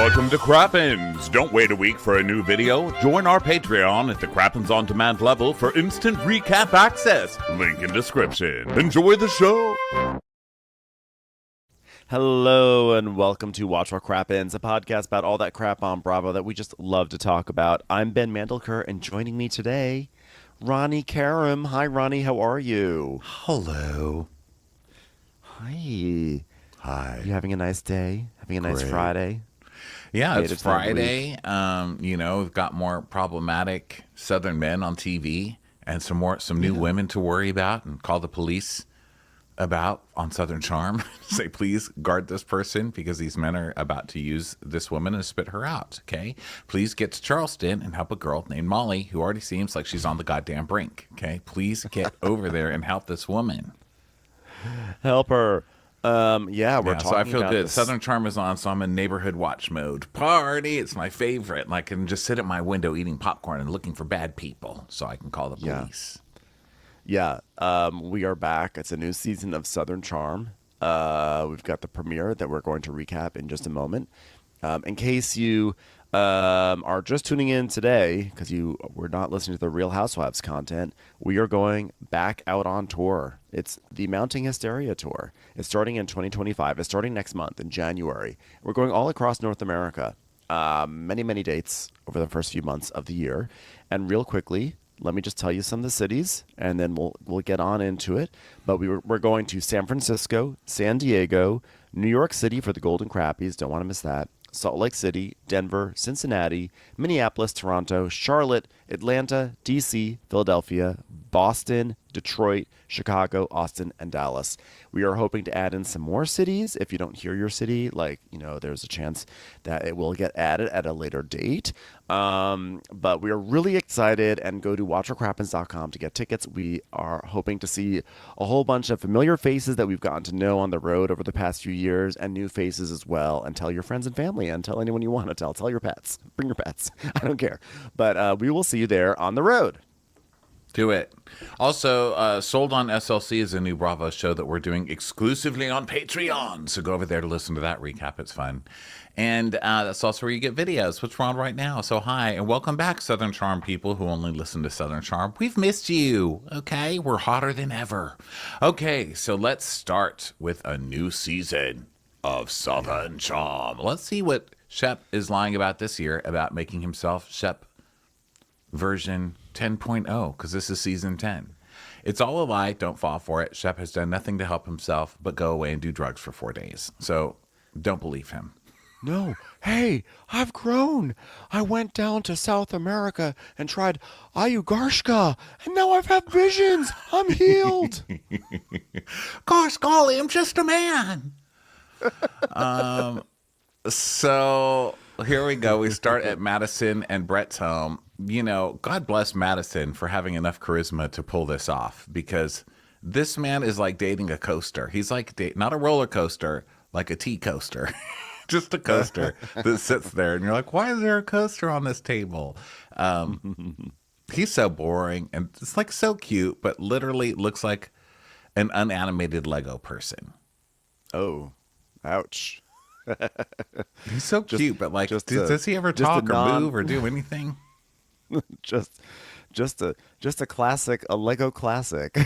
Welcome to Crappens. Don't wait a week for a new video. Join our Patreon at the Crappens On Demand level for instant recap access. Link in description. Enjoy the show. Hello and welcome to Watch What Crappens, a podcast about all that crap on Bravo that we just love to talk about. I'm Ben Mandelker, and joining me today, Ronnie Karam. Hi, Ronnie. How are you? Hello. Hi. Hi. You having a nice day? Having a nice Friday? Yeah, Made it's it to that Friday. We've got more problematic Southern men on TV and some new women to worry about and call the police about on Southern Charm. Say, please guard this person because these men are about to use this woman and spit her out. Okay, please get to Charleston and help a girl named Molly who already seems like she's on the goddamn brink. Okay, please get over there and help this woman. Help her. We're talking so I feel about good. this. Southern Charm is on, so I'm in neighborhood watch mode. Party, it's my favorite. And I can just sit at my window eating popcorn and looking for bad people so I can call the police. Yeah, we are back. It's a new season of Southern Charm. We've got the premiere that we're going to recap in just a moment. In case you are just tuning in today, because you were not listening to the Real Housewives content, we are going back out on tour. It's the Mounting Hysteria Tour. It's starting in 2025. It's starting next month in January. We're going all across North America. Many dates over the first few months of the year. And real quickly, let me just tell you some of the cities, and then we'll get on into it. But we're going to San Francisco, San Diego, New York City for the Golden Crappies. Don't want to miss that. Salt Lake City, Denver, Cincinnati, Minneapolis, Toronto, Charlotte, Atlanta, D.C., Philadelphia, Boston, Detroit, Chicago, Austin, and Dallas. We are hoping to add in some more cities. If you don't hear your city, there's a chance that it will get added at a later date. But we are really excited, and go to watchwhatcrappens.com to get tickets. We are hoping to see a whole bunch of familiar faces that we've gotten to know on the road over the past few years, and new faces as well. And tell your friends and family, and tell anyone you want to tell. Tell your pets. Bring your pets. I don't care. But we will see you there on the road. Do it. Also, Sold on SLC is a new Bravo show that we're doing exclusively on Patreon. So go over there to listen to that recap. It's fun. And that's also where you get videos, which we're on right now. So hi, and welcome back, Southern Charm people who only listen to Southern Charm. We've missed you, okay? We're hotter than ever. Okay, so let's start with a new season of Southern Charm. Let's see what Shep is lying about this year about making himself Shep version 10.0, because this is season 10. It's all a lie. Don't fall for it. Shep has done nothing to help himself but go away and do drugs for 4 days. So don't believe him. No. Hey, I've grown. I went down to South America and tried ayahuasca, and now I've had visions. I'm healed. Gosh golly, I'm just a man. So here we go. We start at Madison and Brett's home. God bless Madison for having enough charisma to pull this off, because this man is like dating a coaster. He's like, not a roller coaster, like a tea coaster. Just a coaster that sits there. And you're like, why is there a coaster on this table? He's so boring, and it's like so cute, but literally looks like an unanimated Lego person. Oh, ouch. He's so cute, but does he ever talk or move or do anything? just a classic, a Lego classic,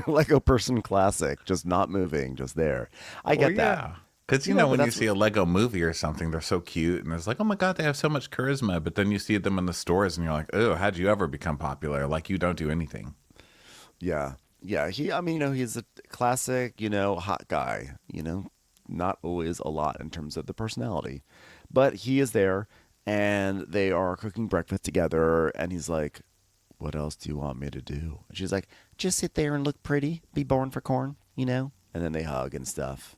Lego person classic, just not moving, just there. I get that. Because, when you see a Lego movie or something, they're so cute. And it's like, oh, my God, they have so much charisma. But then you see them in the stores and you're like, oh, how'd you ever become popular? Like, you don't do anything. Yeah. Yeah. He's a classic, hot guy, not always a lot in terms of the personality. But he is there, and they are cooking breakfast together. And he's like, what else do you want me to do? And she's like, just sit there and look pretty, be born for corn, And then they hug and stuff.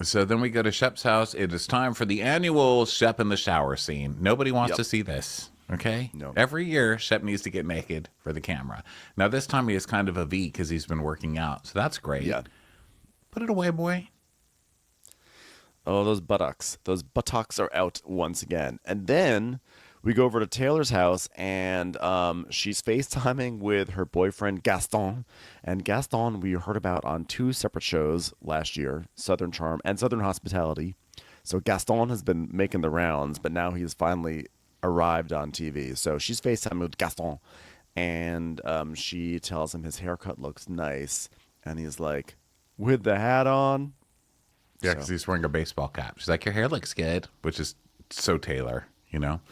So then we go to Shep's house. It is time for the annual Shep in the shower scene. Nobody wants to see this, okay? No. Every year, Shep needs to get naked for the camera. Now, this time he is kind of a V because he's been working out, so that's great. Yeah. Put it away, boy. Oh, those buttocks. Those buttocks are out once again. And then we go over to Taylor's house, and she's FaceTiming with her boyfriend, Gaston. And Gaston, we heard about on 2 separate shows last year, Southern Charm and Southern Hospitality. So Gaston has been making the rounds, but now he's finally arrived on TV. So she's FaceTiming with Gaston, and she tells him his haircut looks nice, and he's like, with the hat on. Yeah, because he's wearing a baseball cap. She's like, your hair looks good, which is so Taylor, you know?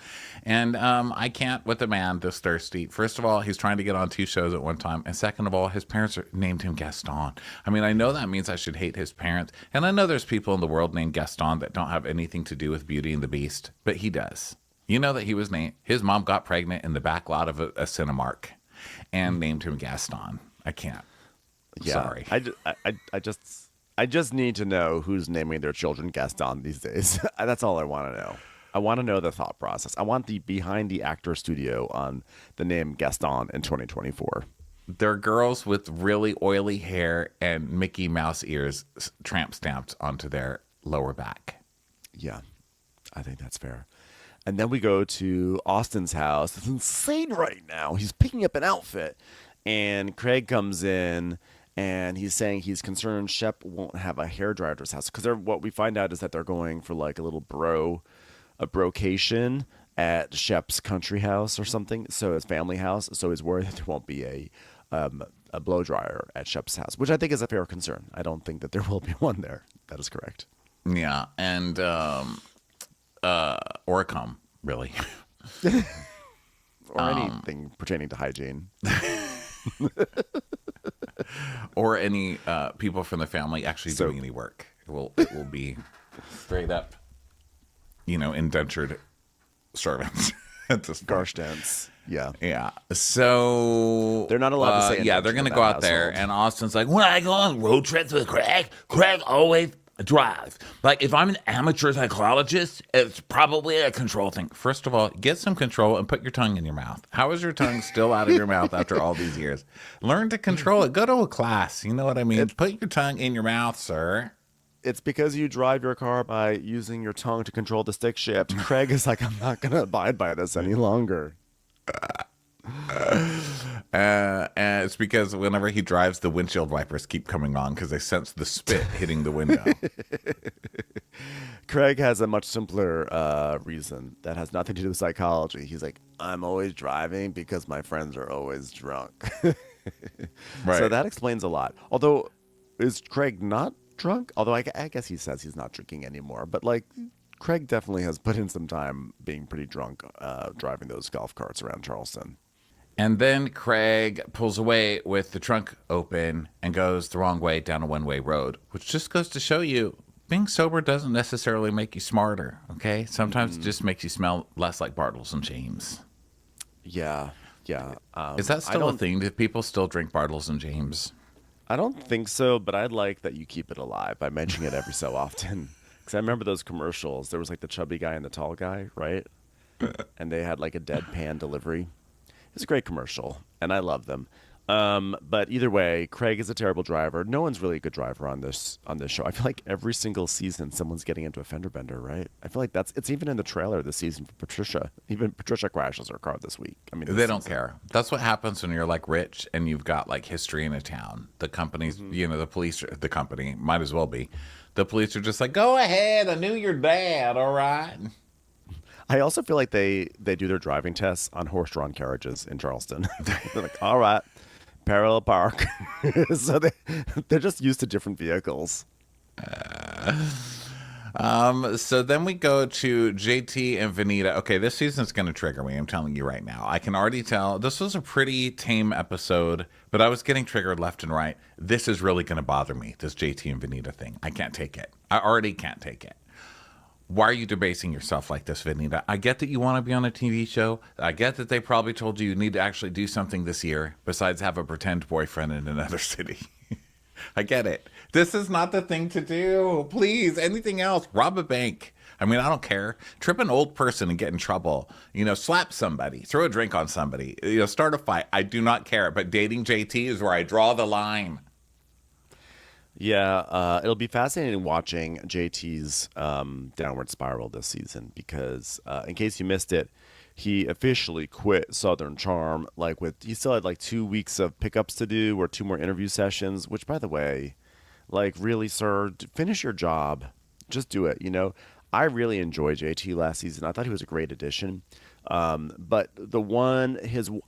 And I can't with a man this thirsty. First of all, he's trying to get on 2 shows at one time. And second of all, his parents named him Gaston. I mean, I know that means I should hate his parents. And I know there's people in the world named Gaston that don't have anything to do with Beauty and the Beast, but he does. You know that he was named, his mom got pregnant in the back lot of a Cinemark and named him Gaston. I can't. Yeah, Sorry. I just need to know who's naming their children Gaston these days. That's all I want to know. I want to know the thought process. I want the behind the actor studio on the name Gaston in 2024. They're girls with really oily hair and Mickey Mouse ears tramp stamped onto their lower back. Yeah, I think that's fair. And then we go to Austin's house. It's insane right now. He's picking up an outfit, and Craig comes in, and he's saying he's concerned Shep won't have a hairdryer at his house. Because what we find out is that they're going for like a little brocation at Shep's country house or something. So his family house. So he's worried that there won't be a blow dryer at Shep's house, which I think is a fair concern. I don't think that there will be one there. That is correct. Yeah, and or a comb, really. Or anything pertaining to hygiene. Or any people from the family actually doing any work. It will be straight up, indentured servants at this point. Garsh dance. Yeah. Yeah. So they're not allowed to say yeah, they're gonna go out there, household. and Austin's like, when I go on road trips with Craig always drives. Like, if I'm an amateur psychologist, it's probably a control thing. First of all, get some control and put your tongue in your mouth. How is your tongue still out of your mouth after all these years? Learn to control it. Go to a class. You know what I mean? Put your tongue in your mouth, sir. It's because you drive your car by using your tongue to control the stick shift. Craig is like, I'm not going to abide by this any longer. And it's because whenever he drives, the windshield wipers keep coming on because they sense the spit hitting the window. Craig has a much simpler reason that has nothing to do with psychology. He's like, I'm always driving because my friends are always drunk. Right. So that explains a lot. Although, is Craig not drunk? Although I guess he says he's not drinking anymore. But like, Craig definitely has put in some time being pretty drunk driving those golf carts around Charleston. And then Craig pulls away with the trunk open and goes the wrong way down a one-way road, which just goes to show you being sober doesn't necessarily make you smarter, okay? Sometimes it just makes you smell less like Bartles and James. Yeah. Is that still a thing? Do people still drink Bartles and James? I don't think so, but I'd like that you keep it alive by mentioning it every so often. Because I remember those commercials. There was like the chubby guy and the tall guy, right? And they had like a deadpan delivery. It's a great commercial, and I love them. But either way, Craig is a terrible driver. No one's really a good driver on this show. I feel like every single season someone's getting into a fender bender, right? I feel like it's even in the trailer this season for Patricia. Even Patricia crashes her car this week. I mean, they don't care. That's what happens when you're like rich and you've got like history in a town. The companies, the police, the company might as well be. The police are just like, go ahead. I knew your dad. All right. I also feel like they do their driving tests on horse-drawn carriages in Charleston. They're like, all right, parallel park. So they're just used to different vehicles. So then we go to JT and Venita. Okay, this season's going to trigger me. I'm telling you right now. I can already tell. This was a pretty tame episode, but I was getting triggered left and right. This is really going to bother me, this JT and Venita thing. I can't take it. I already can't take it. Why are you debasing yourself like this, Venita? I get that you want to be on a TV show. I get that they probably told you need to actually do something this year besides have a pretend boyfriend in another city. I get it. This is not the thing to do. Please, anything else. Rob a bank. I mean, I don't care. Trip an old person and get in trouble. Slap somebody. Throw a drink on somebody. Start a fight. I do not care. But dating JT is where I draw the line. Yeah, it'll be fascinating watching JT's downward spiral this season because, in case you missed it, he officially quit Southern Charm. He still had like 2 weeks of pickups to do or 2 more interview sessions. Which, by the way, really, sir, finish your job. Just do it. I really enjoyed JT last season. I thought he was a great addition. But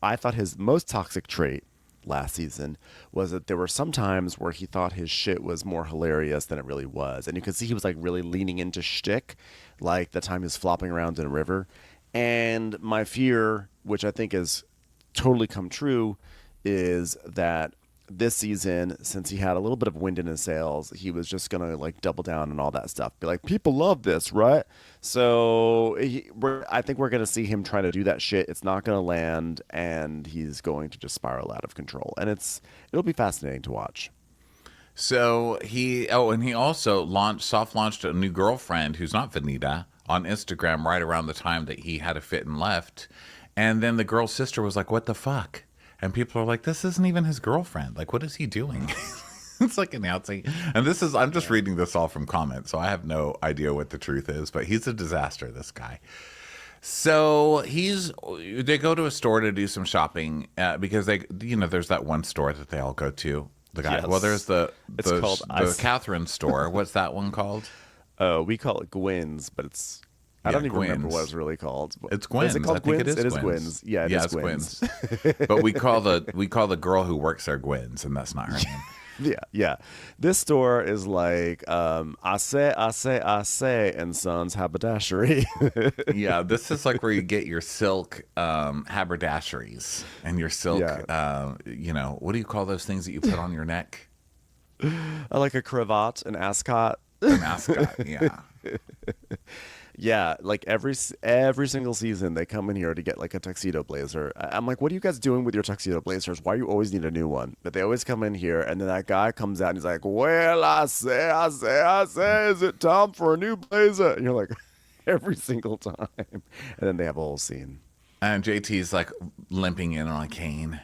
I thought his most toxic trait last season was that there were some times where he thought his shit was more hilarious than it really was. And you could see he was like really leaning into shtick, like the time he was flopping around in a river. And my fear, which I think has totally come true, is that this season, since he had a little bit of wind in his sails, he was just gonna like double down on all that stuff. Be like, people love this, right? So I think we're gonna see him try to do that shit. It's not gonna land, and he's going to just spiral out of control. And it'll be fascinating to watch. So he also soft launched a new girlfriend who's not Venita on Instagram right around the time that he had a fit and left. And then the girl's sister was like, what the fuck? And people are like, this isn't even his girlfriend. Like, what is he doing? It's like announcing. And I'm just reading this all from comments, so I have no idea what the truth is, but he's a disaster, this guy. So they go to a store to do some shopping because there's that one store that they all go to. The guy. Yes. Well, there's the Catherine store. What's that one called? We call it Gwynn's, but I don't even remember what it's really called. It's Gwynn's. Is it called I think Gwynn's? it is Gwynn's. Yeah, it is Gwynn's. But we call the girl who works there Gwynn's, and that's not her name. Yeah. This store is like I say, and Sons haberdashery. Yeah, this is like where you get your silk haberdasheries and your silk. What do you call those things that you put on your neck? I like a cravat, an ascot. An ascot, yeah. Yeah, like every single season they come in here to get like a tuxedo blazer. I'm like, what are you guys doing with your tuxedo blazers? Why you always need a new one? But they always come in here, and then that guy comes out and he's like, well, I say, is it time for a new blazer? And you're like, every single time. And then they have a whole scene. And JT's like limping in on a cane.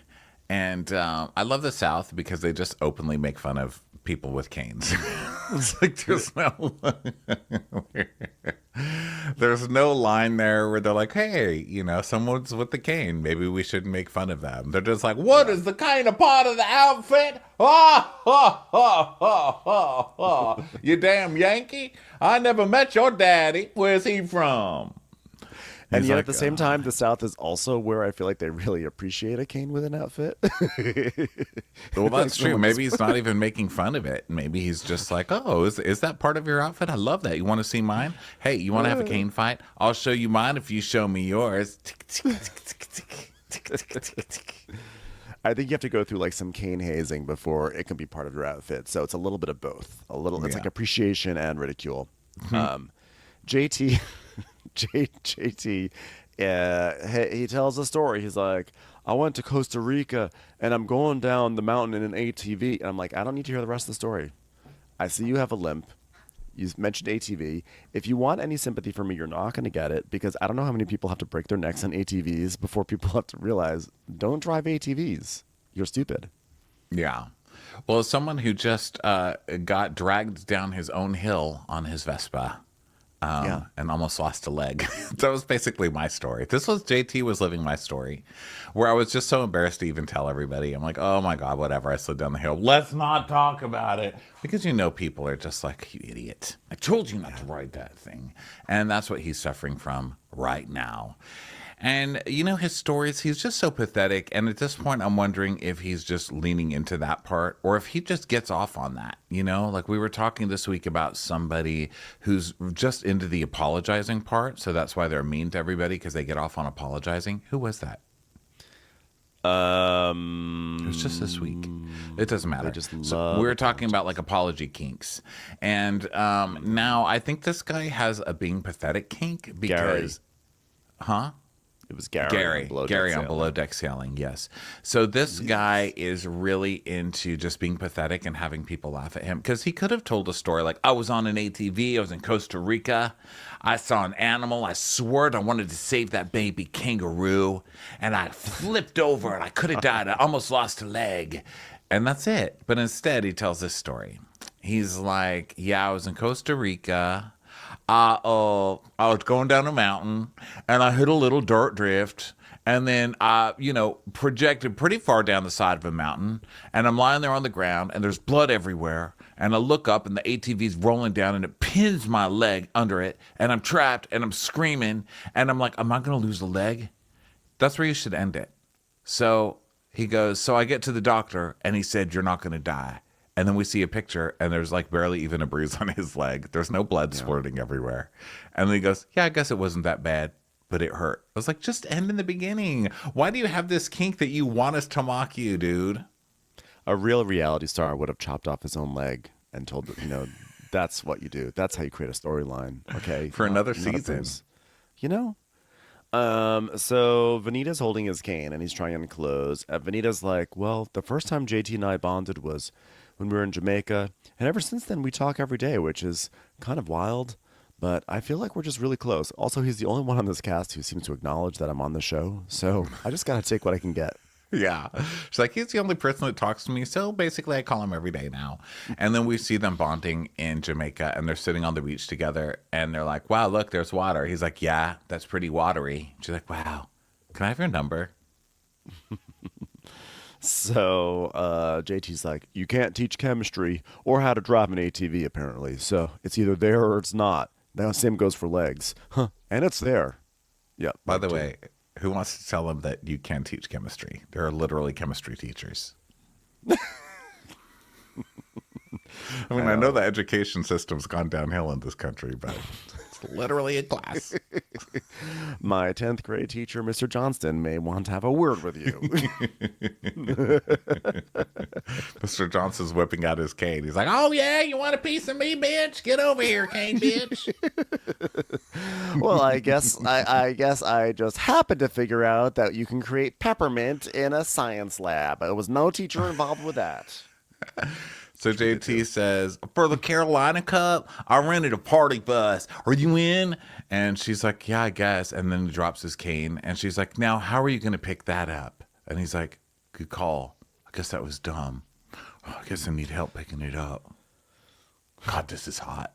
And I love the South because they just openly make fun of people with canes. It's like there's no line there where they're like, hey, someone's with the cane. Maybe we shouldn't make fun of them. They're just like, what is the kind of part of the outfit? You damn Yankee. I never met your daddy. Where's he from? And yet at the same time, the South is also where I feel like they really appreciate a cane with an outfit. Well, that's true. Maybe he's not even making fun of it. Maybe he's just like, oh, is that part of your outfit? I love that. You want to see mine? Hey, you want to have a cane fight? I'll show you mine if you show me yours. I think you have to go through like some cane hazing before it can be part of your outfit. So it's a little bit of both. It's like appreciation and ridicule. JT... JT, he tells a story. He's like, I went to Costa Rica and I'm going down the mountain in an ATV. And I'm like, I don't need to hear the rest of the story. I see you have a limp. You mentioned ATV. If you want any sympathy from me, you're not going to get it because I don't know how many people have to break their necks on ATVs before people have to realize, don't drive ATVs. You're stupid. Yeah. Well, as someone who just got dragged down his own hill on his Vespa, and almost lost a leg. That was basically my story. JT was living my story, where I was just so embarrassed to even tell everybody. I'm like, oh my God, whatever. I slid down the hill. Let's not talk about it. Because people are just like, you idiot. I told you not to ride that thing. And that's what he's suffering from right now. And, his stories, he's just so pathetic. And at this point, I'm wondering if he's just leaning into that part or if he just gets off on that. Like we were talking this week about somebody who's just into the apologizing part. So that's why they're mean to everybody because they get off on apologizing. Who was that? It was just this week. It doesn't matter. So we were talking about like apology kinks. And now I think this guy has a being pathetic kink because... Huh? It was Gary on Below Deck Sailing, yes. So this guy is really into just being pathetic and having people laugh at him. Because he could have told a story like, I was on an ATV, I was in Costa Rica, I saw an animal, I sweared I wanted to save that baby kangaroo, and I flipped over and I could have died, I almost lost a leg. And that's it. But instead, he tells this story. He's like, yeah, I was in Costa Rica, I was going down a mountain and I hit a little dirt drift and then, projected pretty far down the side of a mountain. And I'm lying there on the ground, and there's blood everywhere. And I look up, and the ATV's rolling down, and it pins my leg under it. And I'm trapped, and I'm screaming. And I'm like, am I going to lose a leg? That's where you should end it. So he goes, so I get to the doctor, and he said, you're not going to die. And then we see a picture, and there's like barely even a bruise on his leg. There's no blood squirting everywhere. And then he goes, yeah, I guess it wasn't that bad, but it hurt. I was like, just end in the beginning. Why do you have this kink that you want us to mock you, dude? A real reality star would have chopped off his own leg and told, that's what you do. That's how you create a storyline, okay? For another season. So Venita's holding his cane, and he's trying on clothes. Venita's like, well, the first time JT and I bonded was when we were in Jamaica, and ever since then we talk every day, which is kind of wild, but I feel like we're just really close. Also, he's the only one on this cast who seems to acknowledge that I'm on the show, so I just gotta take what I can get. Yeah. She's like, he's the only person that talks to me, so basically I call him every day now. And then we see them bonding in Jamaica, and they're sitting on the beach together, and they're like, wow, look, there's water. He's like, yeah, that's pretty watery. She's like, wow, can I have your number? So JT's like, you can't teach chemistry or how to drive an ATV, apparently. So it's either there or it's not. Now, same goes for legs. Huh. And it's there. Yeah. By the way, who wants to tell them that you can teach chemistry? There are literally chemistry teachers. I mean, I know the education system's gone downhill in this country, but it's literally a class. My 10th grade teacher, Mr. Johnston, may want to have a word with you. Mr. Johnson's whipping out his cane. He's like, oh, yeah, you want a piece of me, bitch? Get over here, cane bitch. Well, I guess I just happened to figure out that you can create peppermint in a science lab. There was no teacher involved with that. So JT says, for the Carolina Cup, I rented a party bus. Are you in? And she's like, yeah, I guess. And then he drops his cane. And she's like, now, how are you going to pick that up? And he's like, good call. I guess that was dumb. Oh, I guess I need help picking it up. God, this is hot.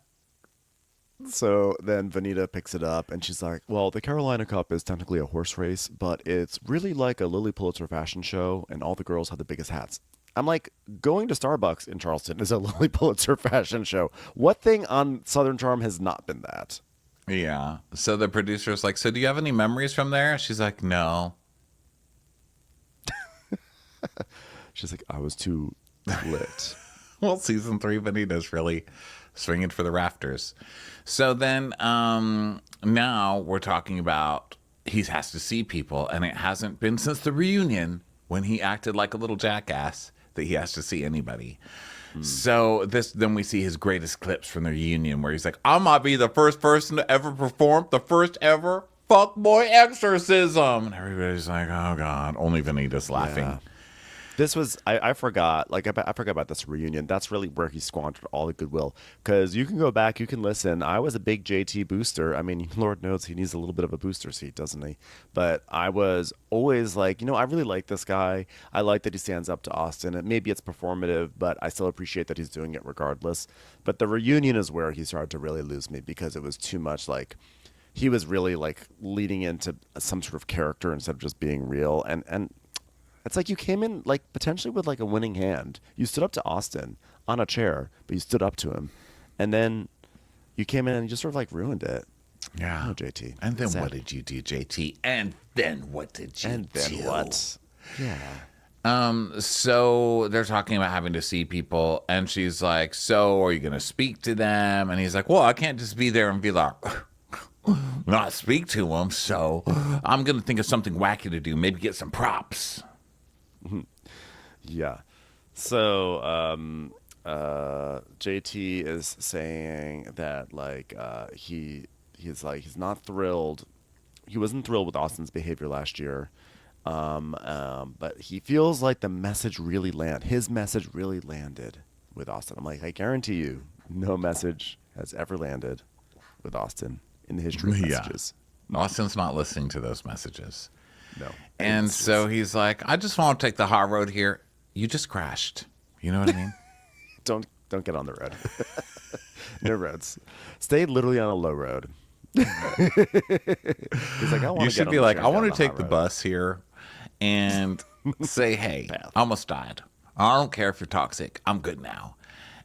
So then Venita picks it up, and she's like, well, the Carolina Cup is technically a horse race, but it's really like a Lily Pulitzer fashion show, and all the girls have the biggest hats. I'm like, going to Starbucks in Charleston is a Lily Pulitzer fashion show. What thing on Southern Charm has not been that? Yeah. So the producer's like, so do you have any memories from there? She's like, no. She's like, I was too lit. Well, season 3, Venita's really swinging for the rafters. So then now we're talking about he has to see people, and it hasn't been since the reunion when he acted like a little jackass that he has to see anybody. So then we see his greatest clips from the reunion where he's like, I might be the first person to ever perform the first ever fuckboy exorcism. And everybody's like, oh God, only Venita's laughing. Yeah. This was, I forgot, I forgot about this reunion. That's really where he squandered all the goodwill. Because you can go back, you can listen. I was a big JT booster. I mean, Lord knows he needs a little bit of a booster seat, doesn't he? But I was always like, I really like this guy. I like that he stands up to Austin. And maybe it's performative, but I still appreciate that he's doing it regardless. But the reunion is where he started to really lose me because it was too much like, he was really like leading into some sort of character instead of just being real. And it's like you came in like potentially with like a winning hand. You stood up to Austin on a chair, but you stood up to him. And then you came in and you just sort of like ruined it. Yeah. Oh, JT. And then what did you do, JT? And then what did you do? And then what? Yeah. So they're talking about having to see people, and she's like, so are you going to speak to them? And he's like, well, I can't just be there and be like, not speak to them. So I'm going to think of something wacky to do. Maybe get some props. Yeah. So JT is saying that like he's not thrilled. He wasn't thrilled with Austin's behavior last year. But he feels like his message really landed with Austin. I'm like, I guarantee you, no message has ever landed with Austin in the history of messages. Austin's not listening to those messages. No. And so he's like, I just want to take the high road here. You just crashed. You know what I mean? Don't get on the road. No roads. Stay literally on a low road. He's like, I want You to should be like, I want to take the bus here and say, hey, I almost died. I don't care if you're toxic. I'm good now.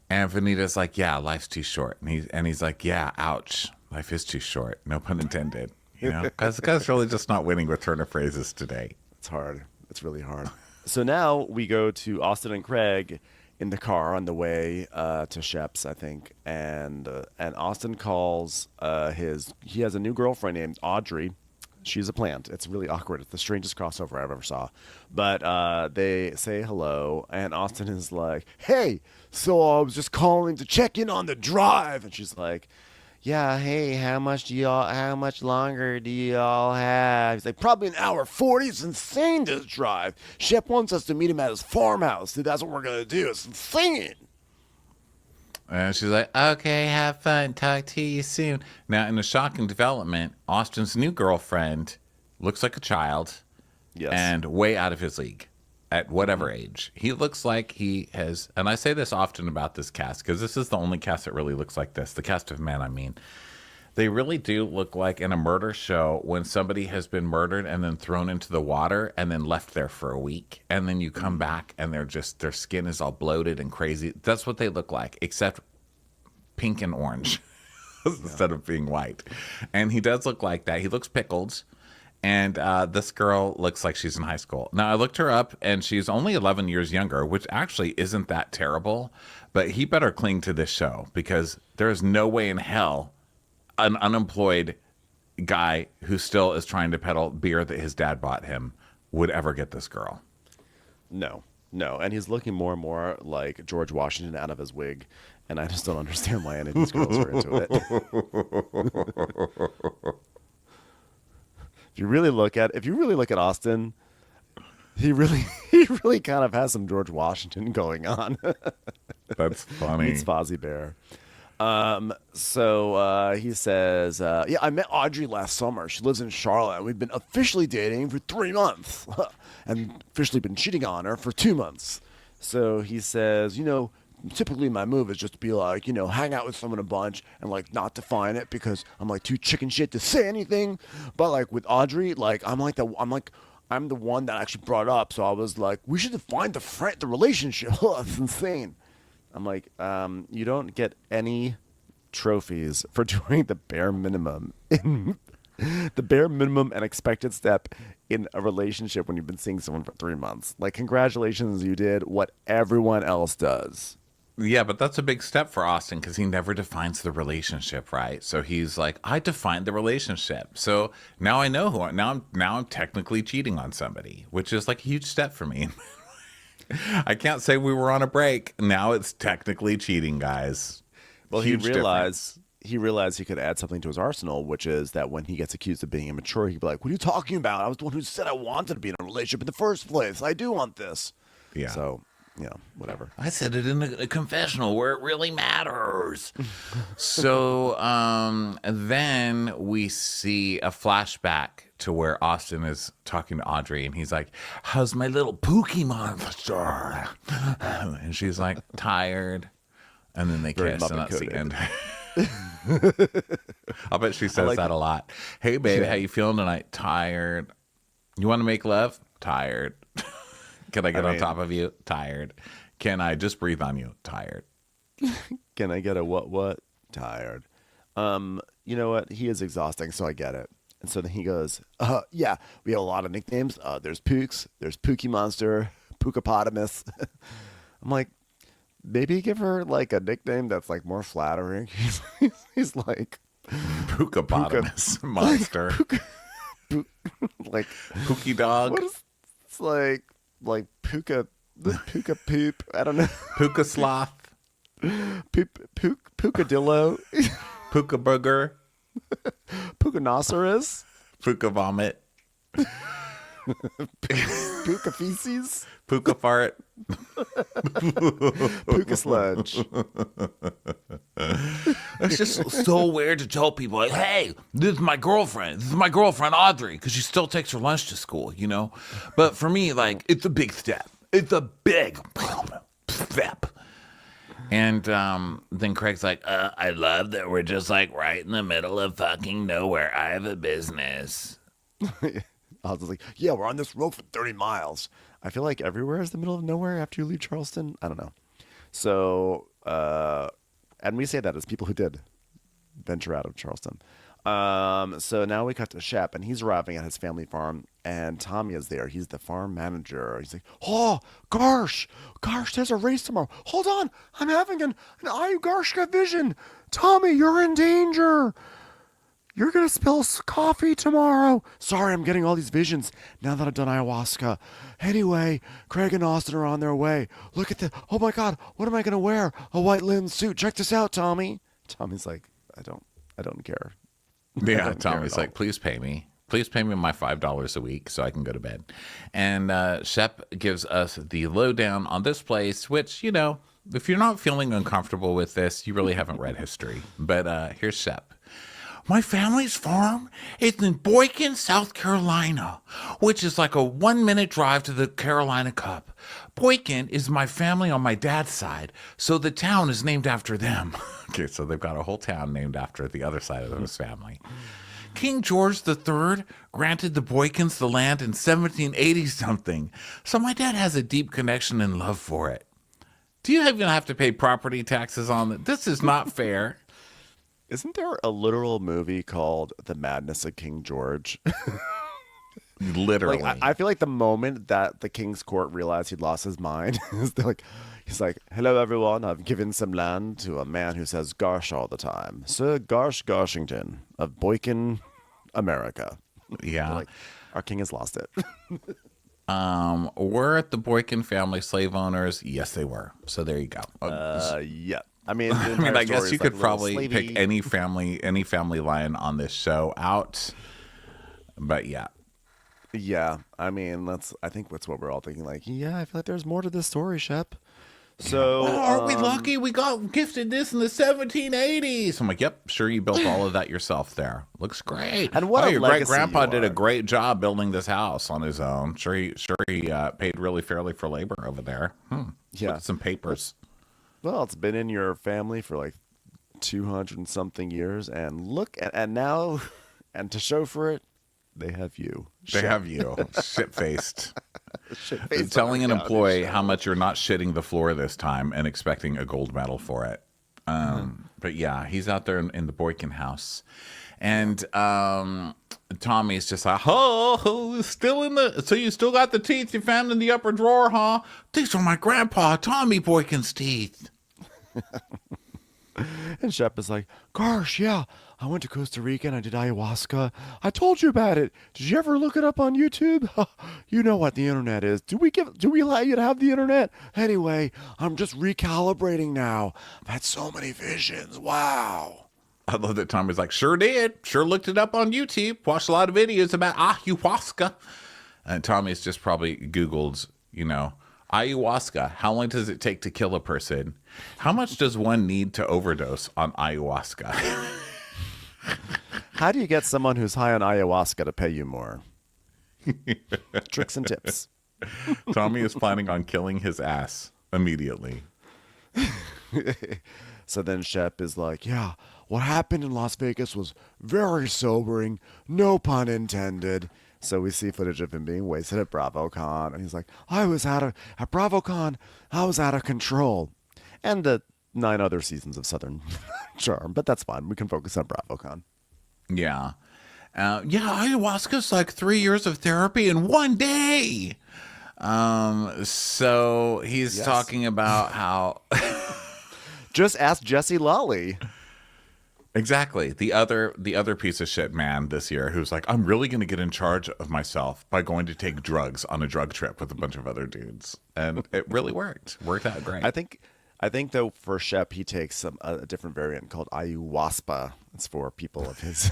And Venita's like, yeah, life's too short. And he's like, yeah, ouch. Life is too short. No pun intended. You know, because the guy's really just not winning with turn of phrases today. It's hard. It's really hard. So now we go to Austin and Craig in the car on the way to Shep's, I think. And Austin calls he has a new girlfriend named Audrey. She's a plant. It's really awkward. It's the strangest crossover I've ever saw. But they say hello, and Austin is like, hey, so I was just calling to check in on the drive. And she's like, yeah, hey, how much longer do y'all have? He's like, probably an hour 40. It's insane, this drive. Shep wants us to meet him at his farmhouse. Dude, that's what we're going to do. It's insane. And she's like, okay, have fun. Talk to you soon. Now, in a shocking development, Austin's new girlfriend looks like a child. Yes. And way out of his league at whatever age. He looks like he has, and I say this often about this cast, because this is the only cast that really looks like this. The cast of Men, I mean. They really do look like in a murder show when somebody has been murdered and then thrown into the water and then left there for a week. And then you come back and their skin is all bloated and crazy. That's what they look like, except pink and orange instead of being white. And he does look like that. He looks pickled. And this girl looks like she's in high school. Now, I looked her up, and she's only 11 years younger, which actually isn't that terrible. But he better cling to this show, because there is no way in hell an unemployed guy who still is trying to peddle beer that his dad bought him would ever get this girl. No. And he's looking more and more like George Washington out of his wig. And I just don't understand why any of these girls are into it. If you really look at Austin, he really kind of has some George Washington going on. That's funny. It's Fozzie Bear. So he says, yeah, I met Audrey last summer. She lives in Charlotte. We've been officially dating for 3 months and officially been cheating on her for 2 months. So he says, typically my move is just to be like, hang out with someone a bunch and like not define it because I'm like too chicken shit to say anything. But like with Audrey, like I'm the one that actually brought up. So I was like, we should define the relationship. It's insane. I'm like, you don't get any trophies for doing the bare minimum and expected step in a relationship when you've been seeing someone for 3 months. Like, congratulations, you did what everyone else does. Yeah, but that's a big step for Austin because he never defines the relationship, right? So he's like, I defined the relationship. So now I know now I'm technically cheating on somebody, which is like a huge step for me. I can't say we were on a break. Now it's technically cheating, guys. Well, he realized he could add something to his arsenal, which is that when he gets accused of being immature, he'd be like, what are you talking about? I was the one who said I wanted to be in a relationship in the first place. I do want this. Yeah. So, whatever. I said it in a confessional where it really matters. So then we see a flashback to where Austin is talking to Audrey, and he's like, how's my little Pookie monster? And she's like, tired. And then they kiss, and that's the end. I'll bet she says that a lot. Hey, baby, how you feeling tonight? Tired. You want to make love? Tired. Can I get on top of you? Tired. Can I just breathe on you? Tired. Can I get a what? Tired. You know what? He is exhausting, so I get it. And so then he goes, yeah, we have a lot of nicknames. There's Pooks, there's Pookie Monster, Pookapotamus. I'm like, maybe give her like a nickname that's like more flattering. He's like Pookapotamus monster. Like Pookie dog. What is it's like Puka poop. I don't know. Puka sloth. Pukadillo. Puka booger. Pukanoceros. Puka vomit. Puka feces. Puka fart. Puka sludge. It's just so weird to tell people, like, hey, this is my girlfriend. This is my girlfriend, Audrey, because she still takes her lunch to school, But for me, like, it's a big step. It's a big step. And then Craig's like, I love that we're just like right in the middle of fucking nowhere. I have a business. I was like, yeah, we're on this road for 30 miles. I feel like everywhere is the middle of nowhere after you leave Charleston. I don't know. So, and we say that as people who did venture out of Charleston. So now we cut to Shep, and he's arriving at his family farm, and Tommy is there. He's the farm manager. He's like, oh, gosh, there's a race tomorrow. Hold on, I'm having an ayahuasca vision. Tommy, you're in danger. You're going to spill coffee tomorrow. Sorry, I'm getting all these visions now that I've done ayahuasca. Anyway, Craig and Austin are on their way. Look at the, oh my God, what am I going to wear? A white linen suit. Check this out, Tommy. Tommy's like, I don't care. Yeah, Tommy's like, please pay me. Please pay me my $5 a week so I can go to bed. And Shep gives us the lowdown on this place, which, you know, if you're not feeling uncomfortable with this, you really haven't read history. But here's Shep. My family's farm is in Boykin, South Carolina, which is like a 1-minute drive to the Carolina Cup. Boykin is my family on my dad's side, so the town is named after them. Okay, so they've got a whole town named after the other side of his family. King George III granted the Boykins the land in 1780-something, so my dad has a deep connection and love for it. Do you even have to pay property taxes on it? This is not fair. Isn't there a literal movie called The Madness of King George? Literally. Like, I feel like the moment that the king's court realized he'd lost his mind, he's like, hello, everyone. I've given some land to a man who says gosh all the time. Sir Gosh Goshington of Boykin, America. Yeah. Like, our king has lost it. Were the Boykin family slave owners? Yes, they were. So there you go. Yeah. I mean, I guess you could probably slavey. pick any family line on this show out. But yeah. Yeah. I mean, I think that's what we're all thinking. Like, yeah, I feel like there's more to this story, Shep. So, aren't we lucky? We got gifted this in the 1780s. I'm like, yep, sure, you built all of that yourself there. Looks great. And what a your legacy great-grandpa you did a are. great job building this house on his own. Sure, he paid really fairly for labor over there. Yeah. Look at some papers. Well, it's been in your family for like 200 and something years, and look, and now, and to show for it, they have you. They have you, shit-faced. Shit-faced Telling an on the employee show. how much you're not shitting the floor this time and expecting a gold medal for it. But yeah, he's out there in the Boykin house. And Tommy's just like, oh, still so you still got the teeth you found in the upper drawer, huh? These are my grandpa, Tommy Boykin's teeth. And Shep is like, gosh, yeah, I went to Costa Rica and I did ayahuasca. I told you about it. Did you ever look it up on YouTube? You know what the internet is. Do we allow you to have the internet? Anyway, I'm just recalibrating now. I've had so many visions. Wow. I love that Tommy's like, sure did. Sure looked it up on YouTube. Watched a lot of videos about ayahuasca. And Tommy's just probably Googled, ayahuasca. How long does it take to kill a person? How much does one need to overdose on ayahuasca? How do you get someone who's high on ayahuasca to pay you more? Tricks and tips. Tommy is planning on killing his ass immediately. So then Shep is like, yeah, what happened in Las Vegas was very sobering, no pun intended. So we see footage of him being wasted at BravoCon, and he's like, at BravoCon, I was out of control. And the 9 other seasons of Southern Charm, but that's fine. We can focus on BravoCon. Yeah. Ayahuasca's like 3 years of therapy in one day. So he's talking about how... Just ask Jesse Lolly. Exactly. The other piece of shit man this year who's like, I'm really going to get in charge of myself by going to take drugs on a drug trip with a bunch of other dudes. And it really worked. Worked out great. I think though for Shep, he takes a different variant called ayahuasca. It's for people of his...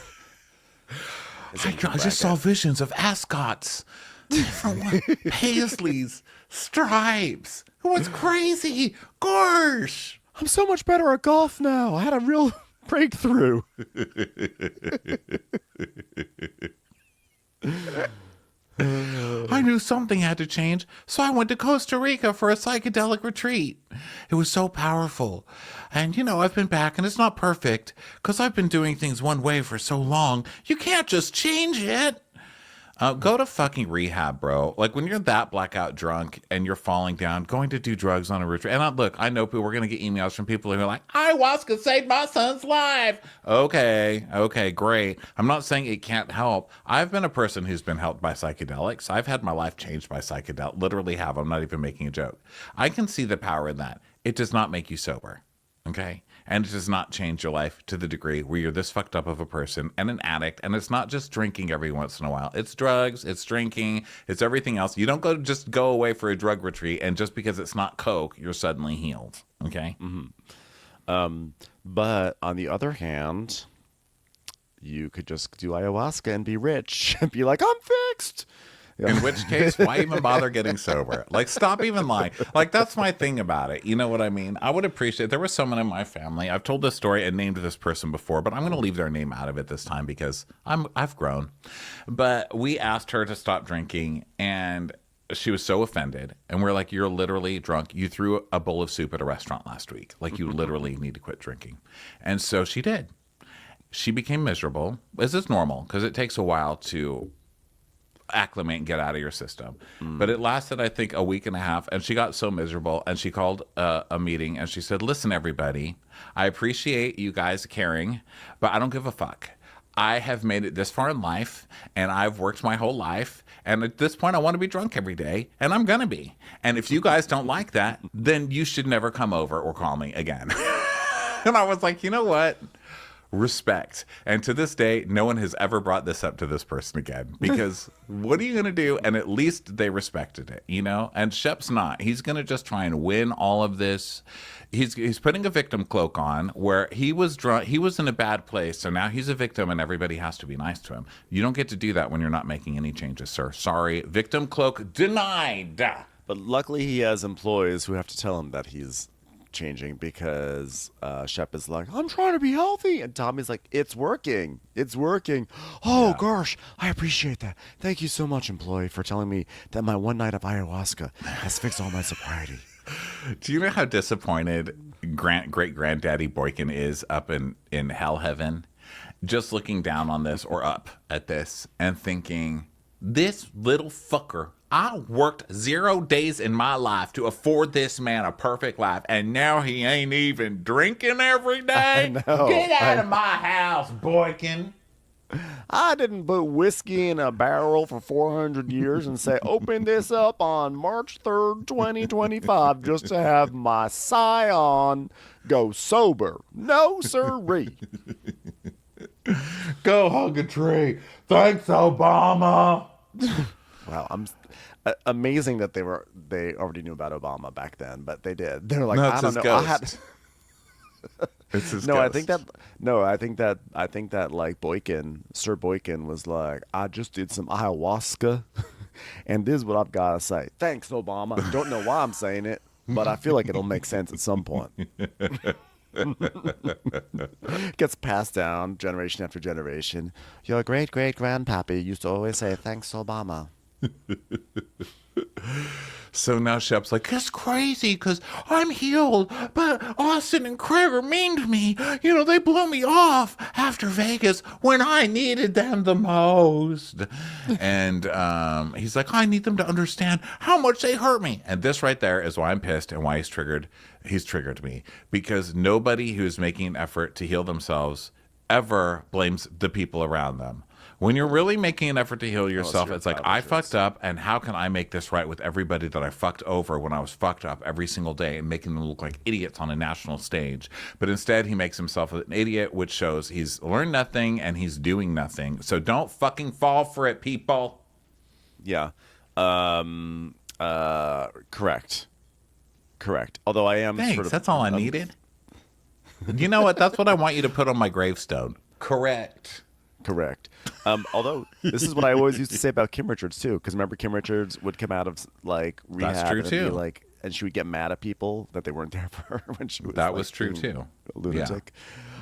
I just saw visions of ascots, paisleys, stripes. It was crazy. Gosh. I'm so much better at golf now. I had a real breakthrough. I knew something had to change, so I went to Costa Rica for a psychedelic retreat. It was so powerful. And, I've been back, and it's not perfect, because I've been doing things one way for so long. You can't just change it. Go to fucking rehab, bro. Like, when you're that blackout drunk and you're falling down, going to do drugs on a retreat. And look, I know we're going to get emails from people who are like, ayahuasca saved my son's life. Okay, great. I'm not saying it can't help. I've been a person who's been helped by psychedelics. I've had my life changed by psychedelics. Literally have. I'm not even making a joke. I can see the power in that. It does not make you sober. Okay? And it does not change your life to the degree where you're this fucked up of a person and an addict. And it's not just drinking every once in a while. It's drugs, it's drinking, it's everything else. You don't go away for a drug retreat and just because it's not Coke, you're suddenly healed. Okay? Mm-hmm. But on the other hand, you could just do ayahuasca and be rich and be like, I'm fixed. In which case, why even bother getting sober? Like, stop even lying. Like, that's my thing about it. You know what I mean? I would appreciate, there was someone in my family, I've told this story and named this person before, but I'm going to leave their name out of it this time because I've grown. But we asked her to stop drinking and she was so offended. And we're like, you're literally drunk. You threw a bowl of soup at a restaurant last week. Like, you literally need to quit drinking. And so she did. She became miserable. This is normal because it takes a while to acclimate and get out of your system. But it lasted, I think, a week and a half. And she got so miserable. And she called a meeting and she said, listen, everybody, I appreciate you guys caring, but I don't give a fuck. I have made it this far in life and I've worked my whole life. And at this point, I want to be drunk every day and I'm going to be. And if you guys don't like that, then you should never come over or call me again. And I was like, you know what? Respect. And to this day, no one has ever brought this up to this person again because what are you going to do? And at least they respected it, and Shep's not. He's going to just try and win all of this. He's putting a victim cloak on where he was drunk. He was in a bad place. So now he's a victim and everybody has to be nice to him. You don't get to do that when you're not making any changes, sir. Sorry. Victim cloak denied. But luckily he has employees who have to tell him that he's changing because Shep is like, I'm trying to be healthy, and Tommy's like, it's working. Oh yeah. Gosh, I appreciate that. Thank you so much, employee, for telling me that my one night of ayahuasca has fixed all my sobriety. Do you know how disappointed great granddaddy Boykin is up in hell heaven, just looking down on this or up at this and thinking, this little fucker, I worked 0 days in my life to afford this man a perfect life, and now he ain't even drinking every day? Get out of my house, Boykin. I didn't put whiskey in a barrel for 400 years and say, open this up on March 3rd, 2025, just to have my scion go sober. No, sirree. Go hug a tree. Thanks, Obama. Wow, amazing that they already knew about Obama back then, but they did. They're like, no, I don't know. Ghost. It's his no, ghost. I think that like Sir Boykin was like, I just did some ayahuasca, and this is what I've got to say. Thanks, Obama. Don't know why I'm saying it, but I feel like it'll make sense at some point. Gets passed down generation after generation. Your great grandpappy used to always say, thanks, Obama. So now Shep's like, it's crazy because I'm healed, but Austin and Craig are mean to me. They blew me off after Vegas when I needed them the most. And he's like, I need them to understand how much they hurt me. And this right there is why I'm pissed and why he's triggered. He's triggered me because nobody who's making an effort to heal themselves ever blames the people around them. When you're really making an effort to heal yourself, it's like, I fucked up, and how can I make this right with everybody that I fucked over when I was fucked up every single day and making them look like idiots on a national stage? But instead, he makes himself an idiot, which shows he's learned nothing and he's doing nothing. So don't fucking fall for it, people. Yeah. Correct. Although I am Thanks, that's all I needed. You know what? That's what I want you to put on my gravestone. Correct. Although this is what I always used to say about Kim Richards too, because remember Kim Richards would come out of like rehab. That's true too. And she would get mad at people that they weren't there for her when she was. That was true too. A lunatic.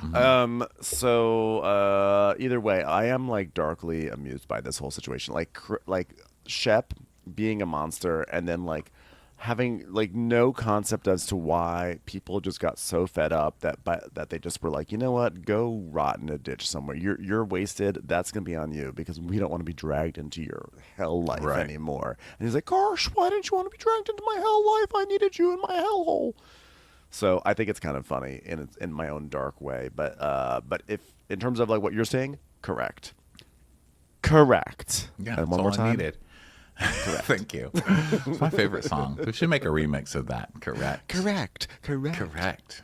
Yeah. Mm-hmm. So either way, I am like darkly amused by this whole situation. Shep being a monster and then like having like no concept as to why people just got so fed up that they just were like, you know what, go rot in a ditch somewhere. You're wasted. That's gonna be on you because we don't want to be dragged into your hell life Right. anymore. And he's like, gosh, why didn't you want to be dragged into my hell life? I needed you in my hellhole. So I think it's kind of funny in my own dark way. But if in terms of like what you're saying, correct. Correct. Yeah, And that's one all more I time. needed. Thank you. It's my favorite song. We should make a remix of that. Correct. Correct. Correct.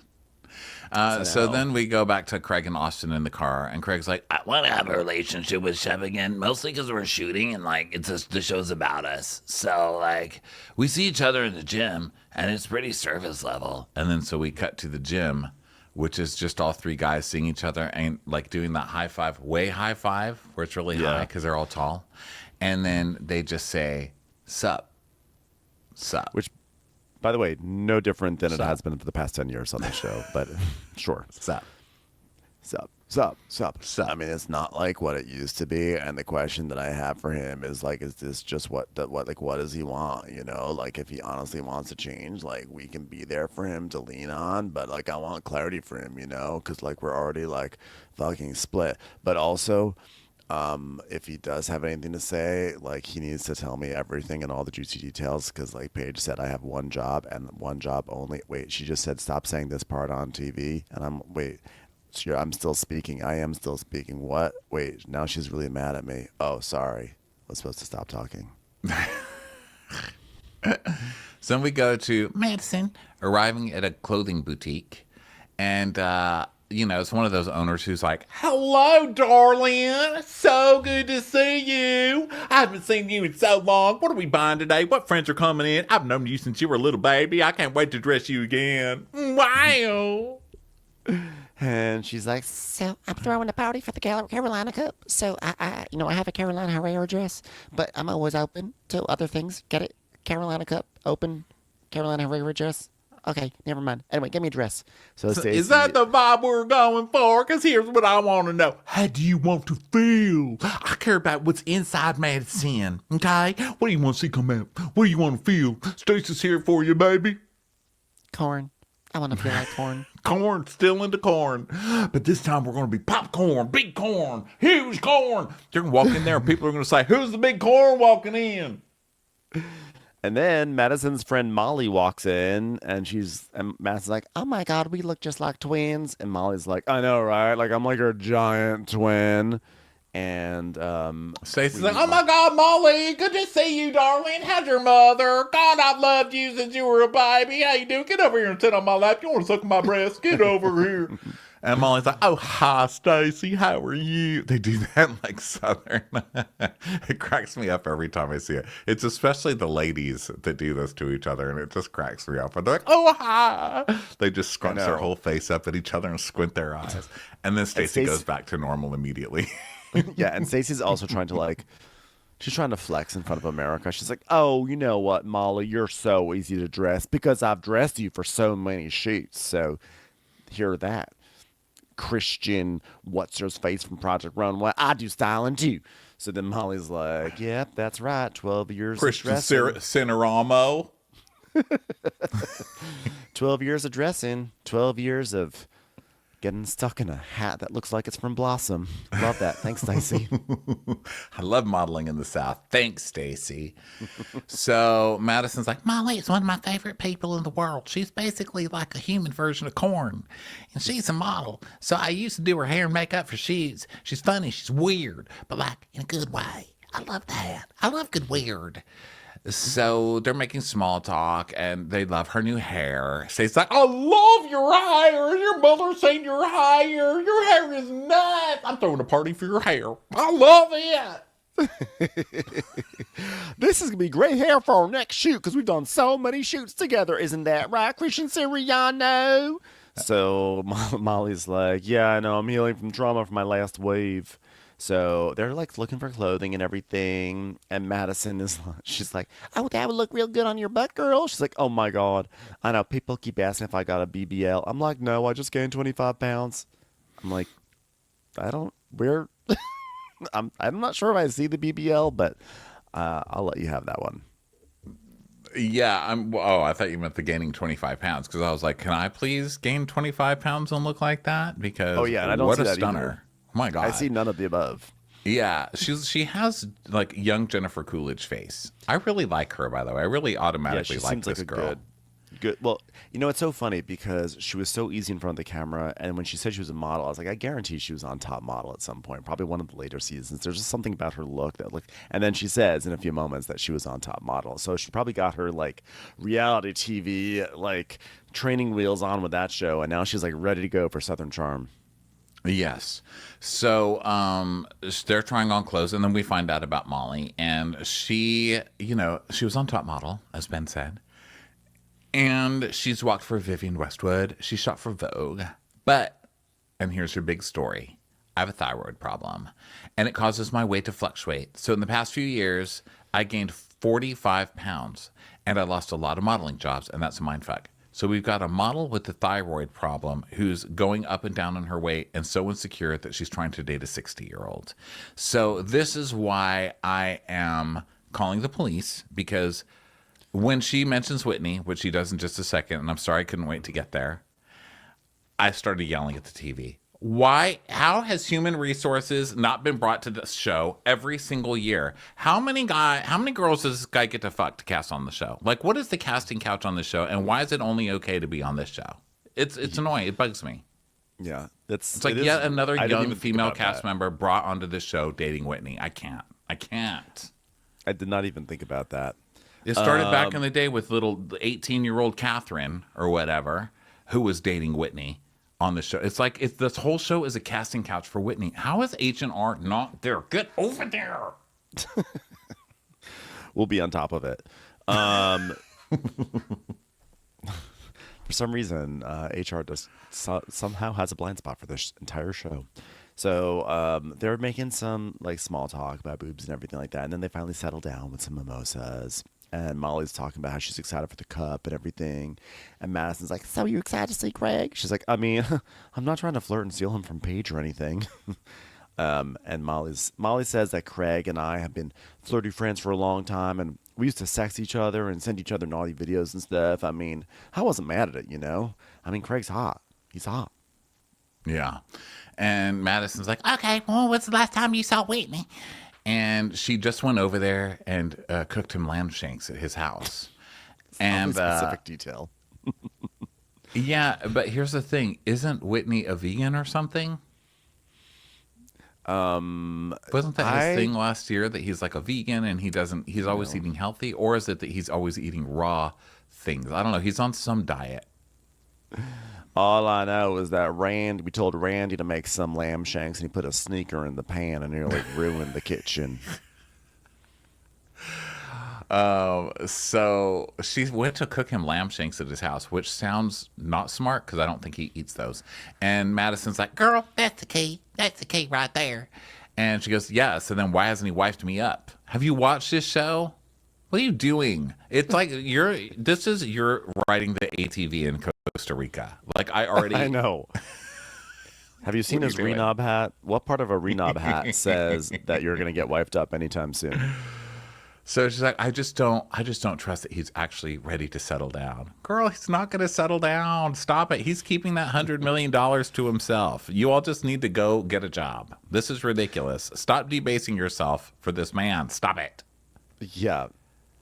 So then we go back to Craig and Austin in the car, and Craig's like, I want to have a relationship with Shep again, mostly because we're shooting and like the show's about us. So like we see each other in the gym and it's pretty surface level. and then so we cut to the gym, which is just all three guys seeing each other and like doing that high five, way high five, where it's really high because they're all tall. And then they just say, sup, sup. Which, by the way, no different than it Sup. has been for the past 10 years on the show. But sure. Sup. Sup. I mean, it's not like what it used to be. And the question that I have for him is like, is this just what does he want? You know, like if he honestly wants to change, like we can be there for him to lean on. But like, I want clarity for him, you know, because like we're already like fucking split. But also, if he does have anything to say, like he needs to tell me everything and all the juicy details because like Paige said, I have one job and one job only. Wait, she just said stop saying this part on TV, and I'm still speaking. I am still speaking. What? Wait, now she's really mad at me. Oh, sorry. I was supposed to stop talking. So then we go to Madison, arriving at a clothing boutique. And, you know, it's one of those owners who's like, hello, darling. So good to see you. I haven't seen you in so long. What are we buying today? What friends are coming in? I've known you since you were a little baby. I can't wait to dress you again. Wow. And she's like, So I'm throwing a party for the Carolina Cup. So I have a Carolina Herrera dress, but I'm always open to other things. Get it? Carolina Cup, open, Carolina Herrera dress. Okay, never mind. Anyway, give me a dress. so Stacey, Is that the vibe we're going for? Because here's what I want to know. How do you want to feel? I care about what's inside Madison, okay? What do you want to see come out? What do you want to feel? Stacey's here for you, baby. Corn. I want to feel like corn. Corn, still into corn. But this time we're going to be popcorn, big corn, huge corn. You're going to walk in there and people are going to say, who's the big corn walking in? And then Madison's friend Molly walks in, and Madison's like, Oh my God, we look just like twins. and Molly's like, I know, right? Like I'm like her giant twin. And Stacey's like, oh my God, Molly, good to see you, darling. How's your mother? God, I've loved you since you were a baby. How you doing? Get over here and sit on my lap. You want to suck my breast? Get over here. And Molly's like, oh, hi, Stacey. How are you? They do that like Southern. It cracks me up every time I see it. It's especially the ladies that do this to each other, and it just cracks me up. And they're like, oh, hi. They just scrunch their whole face up at each other and squint their eyes. And then Stacey goes back to normal immediately. yeah, and Stacey's also trying to like, she's trying to flex in front of America. She's like, oh, you know what, Molly, you're so easy to dress because I've dressed you for so many shoots. So hear that. Christian, what's his face from Project Runway? I do styling too. So then Molly's like, yep, that's right. 12 years Christian of dressing. Cineramo. 12 years of dressing. 12 years of getting stuck in a hat that looks like it's from Blossom. Love that. Thanks, Stacey. I love modeling in the South. Thanks, Stacey. So Madison's like, Molly is one of my favorite people in the world. She's basically like a human version of corn. And she's a model. So I used to do her hair and makeup for She's funny. She's weird, but like in a good way. I love that. I love good weird. So they're making small talk, and they love her new hair. Stacey's like, I love your hair. Your mother's seen your hair. Your hair is nuts. I'm throwing a party for your hair. I love it. This is going to be great hair for our next shoot because we've done so many shoots together. Isn't that right, Christian Siriano? So Molly's like, yeah, I know. I'm healing from trauma from my last wave. So they're like looking for clothing and everything. And Madison she's like, oh, that would look real good on your butt, girl. She's like, oh my God. I know people keep asking if I got a BBL. I'm like, no, I just gained 25 pounds. I'm like, I'm not sure if I see the BBL, but I'll let you have that one. Yeah, I thought you meant the gaining 25 pounds because I was like, can I please gain 25 pounds and look like that? Because and I don't what see a that stunner! either. Oh my god, I see none of the above. Yeah, she has like young Jennifer Coolidge face. I really like her, by the way. I really automatically she like seems this like a girl. good. Well, it's so funny because she was so easy in front of the camera, and when she said she was a model, I was like, I guarantee she was on Top Model at some point, probably one of the later seasons. There's just something about her look that and then she says in a few moments that she was on Top Model, so she probably got her like reality TV like training wheels on with that show, and now she's like ready to go for Southern Charm. Yes. So they're trying on clothes, and then we find out about Molly, and she was on Top Model, as Ben said. And she's walked for Vivienne Westwood. She shot for Vogue. But, and here's her big story, I have a thyroid problem, and it causes my weight to fluctuate. So in the past few years, I gained 45 pounds, and I lost a lot of modeling jobs, and that's a mindfuck. So we've got a model with a thyroid problem who's going up and down on her weight and so insecure that she's trying to date a 60-year-old. So this is why I am calling the police, because when she mentions Whitney, which she does in just a second, and I'm sorry I couldn't wait to get there, I started yelling at the TV. Why? How has human resources not been brought to this show every single year? How many girls does this guy get to fuck to cast on the show? Like, what is the casting couch on the show, and why is it only okay to be on this show? It's annoying. It bugs me. Yeah, it's like yet another young female cast member brought onto this show dating Whitney. I can't. I did not even think about that. It started back in the day with little 18-year-old Catherine or whatever, who was dating Whitney on the show. It's like this whole show is a casting couch for Whitney. How is H&R not there? Get over there. We'll be on top of it. For some reason, HR somehow has a blind spot for this entire show. So they're making some like small talk about boobs and everything like that, and then they finally settle down with some mimosas. And Molly's talking about how she's excited for the cup and everything. And Madison's like, so you excited to see Craig? She's like, I mean, I'm not trying to flirt and steal him from Paige or anything. And Molly says that Craig and I have been flirty friends for a long time. And we used to sex each other and send each other naughty videos and stuff. I mean, I wasn't mad at it, I mean, Craig's hot. He's hot. Yeah. And Madison's like, okay, well, what's the last time you saw Whitney? And she just went over there and cooked him lamb shanks at his house. And specific detail. Yeah, but here's the thing: isn't Whitney a vegan or something? Wasn't that his thing last year that he's like a vegan and he's always eating healthy, or is it that he's always eating raw things? I don't know. He's on some diet. All I know is that we told Randy to make some lamb shanks, and he put a sneaker in the pan and nearly ruined the kitchen. So she went to cook him lamb shanks at his house, which sounds not smart because I don't think he eats those. And Madison's like, girl, that's the key. That's the key right there. And she goes, yes. And then why hasn't he wifed me up? Have you watched this show? What are you doing? It's like you're riding the ATV in Costa Rica. Like I already I know. Have you seen his Renob hat? What part of a Renob hat says that you're going to get wifed up anytime soon? So she's like, I just don't trust that he's actually ready to settle down. Girl, he's not going to settle down. Stop it. He's keeping that $100 million to himself. You all just need to go get a job. This is ridiculous. Stop debasing yourself for this man. Stop it. Yeah.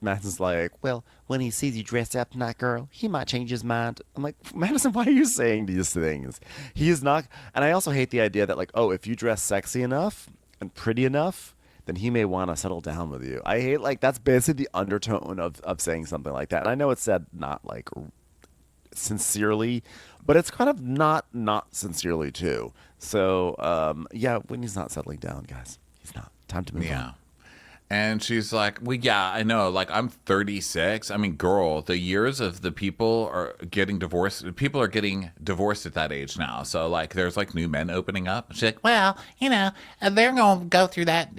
Madison's like, Well, when he sees you dressed up tonight, girl, he might change his mind. I'm like, Madison, why are you saying these things? He is not. And I also hate the idea that, like, oh, if you dress sexy enough and pretty enough, then he may want to settle down with you. I hate, like, that's basically the undertone of saying something like that. And I know it's said not, like, sincerely, but it's kind of not sincerely, too. So, yeah, Whitney's not settling down, guys. He's not. Time to move on. And she's like, well, yeah, I know. Like, I'm 36. I mean, girl, the years of the people are getting divorced. People are getting divorced at that age now. So, like, there's, like, new men opening up. She's like, well, they're going to go through that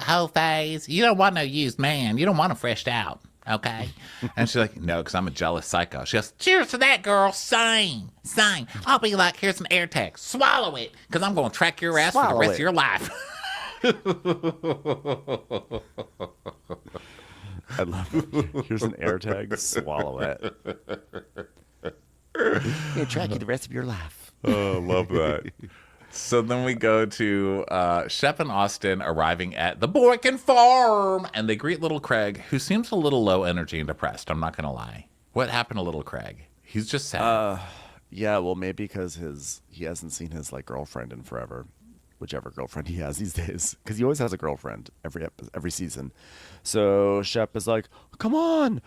whole phase. You don't want no used man. You don't want him freshed out. Okay? And she's like, no, because I'm a jealous psycho. She goes, cheers to that, girl. Same. I'll be like, here's an air tag. Swallow it, because I'm going to track your ass for the rest of your life. I love it. Here's an air tag. Swallow it. It'll track you the rest of your life. Oh, love that. So then we go to Shep and Austin arriving at the Boykin farm, and they greet little Craig, who seems a little low energy and depressed. I'm not going to lie. What happened to little Craig? He's just sad. Yeah, well, maybe because he hasn't seen his like girlfriend in forever, whichever girlfriend he has these days, because he always has a girlfriend every season. So Shep is like, "Come on,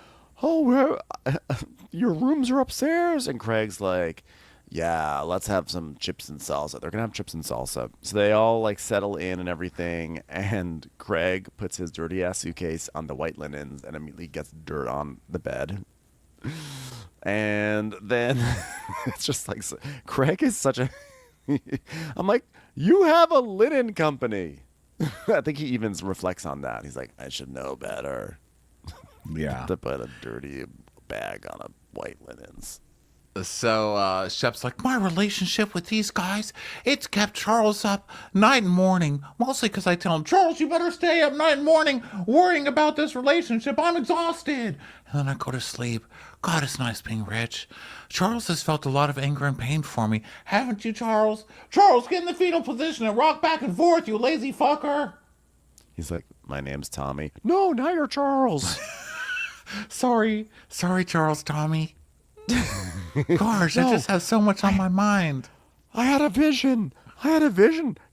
your rooms are upstairs," and Craig's like, "Yeah, let's have some chips and salsa." They're gonna have chips and salsa, so they all like settle in and everything. And Craig puts his dirty ass suitcase on the white linens and immediately gets dirt on the bed. And then it's just like Craig is such a I'm like, you have a linen company. I think he even reflects on that. He's like, I should know better Yeah. to put a dirty bag on a white linens. So Shep's like, my relationship with these guys, it's kept Charles up night and morning. Mostly because I tell him, Charles, you better stay up night and morning worrying about this relationship. I'm exhausted. And then I go to sleep. God, it's nice being rich. Charles has felt a lot of anger and pain for me. Haven't you, Charles? Charles, get in the fetal position and rock back and forth, you lazy fucker. He's like, my name's Tommy. No, now you're Charles. Sorry, Charles, Tommy. Gosh, I just have so much on my mind. I had a vision.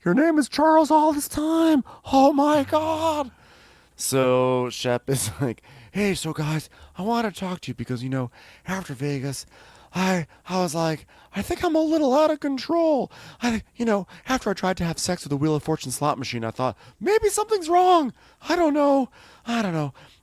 Your name is Charles all this time. Oh my God. So Shep is like, hey, so guys, I want to talk to you because, after Vegas, I was like, I think I'm a little out of control. After I tried to have sex with the Wheel of Fortune slot machine, I thought maybe something's wrong. I don't know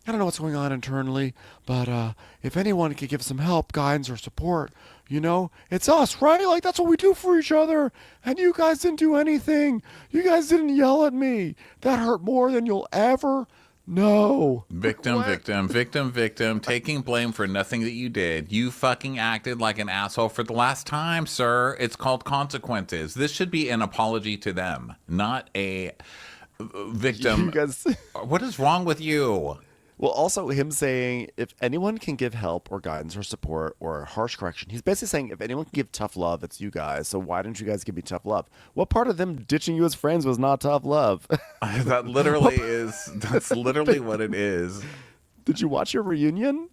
what's going on internally, but if anyone could give some help, guidance, or support, it's us, right? Like, that's what we do for each other. And you guys didn't do anything. You guys didn't yell at me. That hurt more than you'll ever know. Victim, taking blame for nothing that you did. You fucking acted like an asshole for the last time, sir. It's called consequences. This should be an apology to them, not a victim. You guys... What is wrong with you? Well, also him saying, if anyone can give help or guidance or support or harsh correction, he's basically saying, if anyone can give tough love, it's you guys. So why didn't you guys give me tough love? What part of them ditching you as friends was not tough love? That's literally what it is. Did you watch your reunion?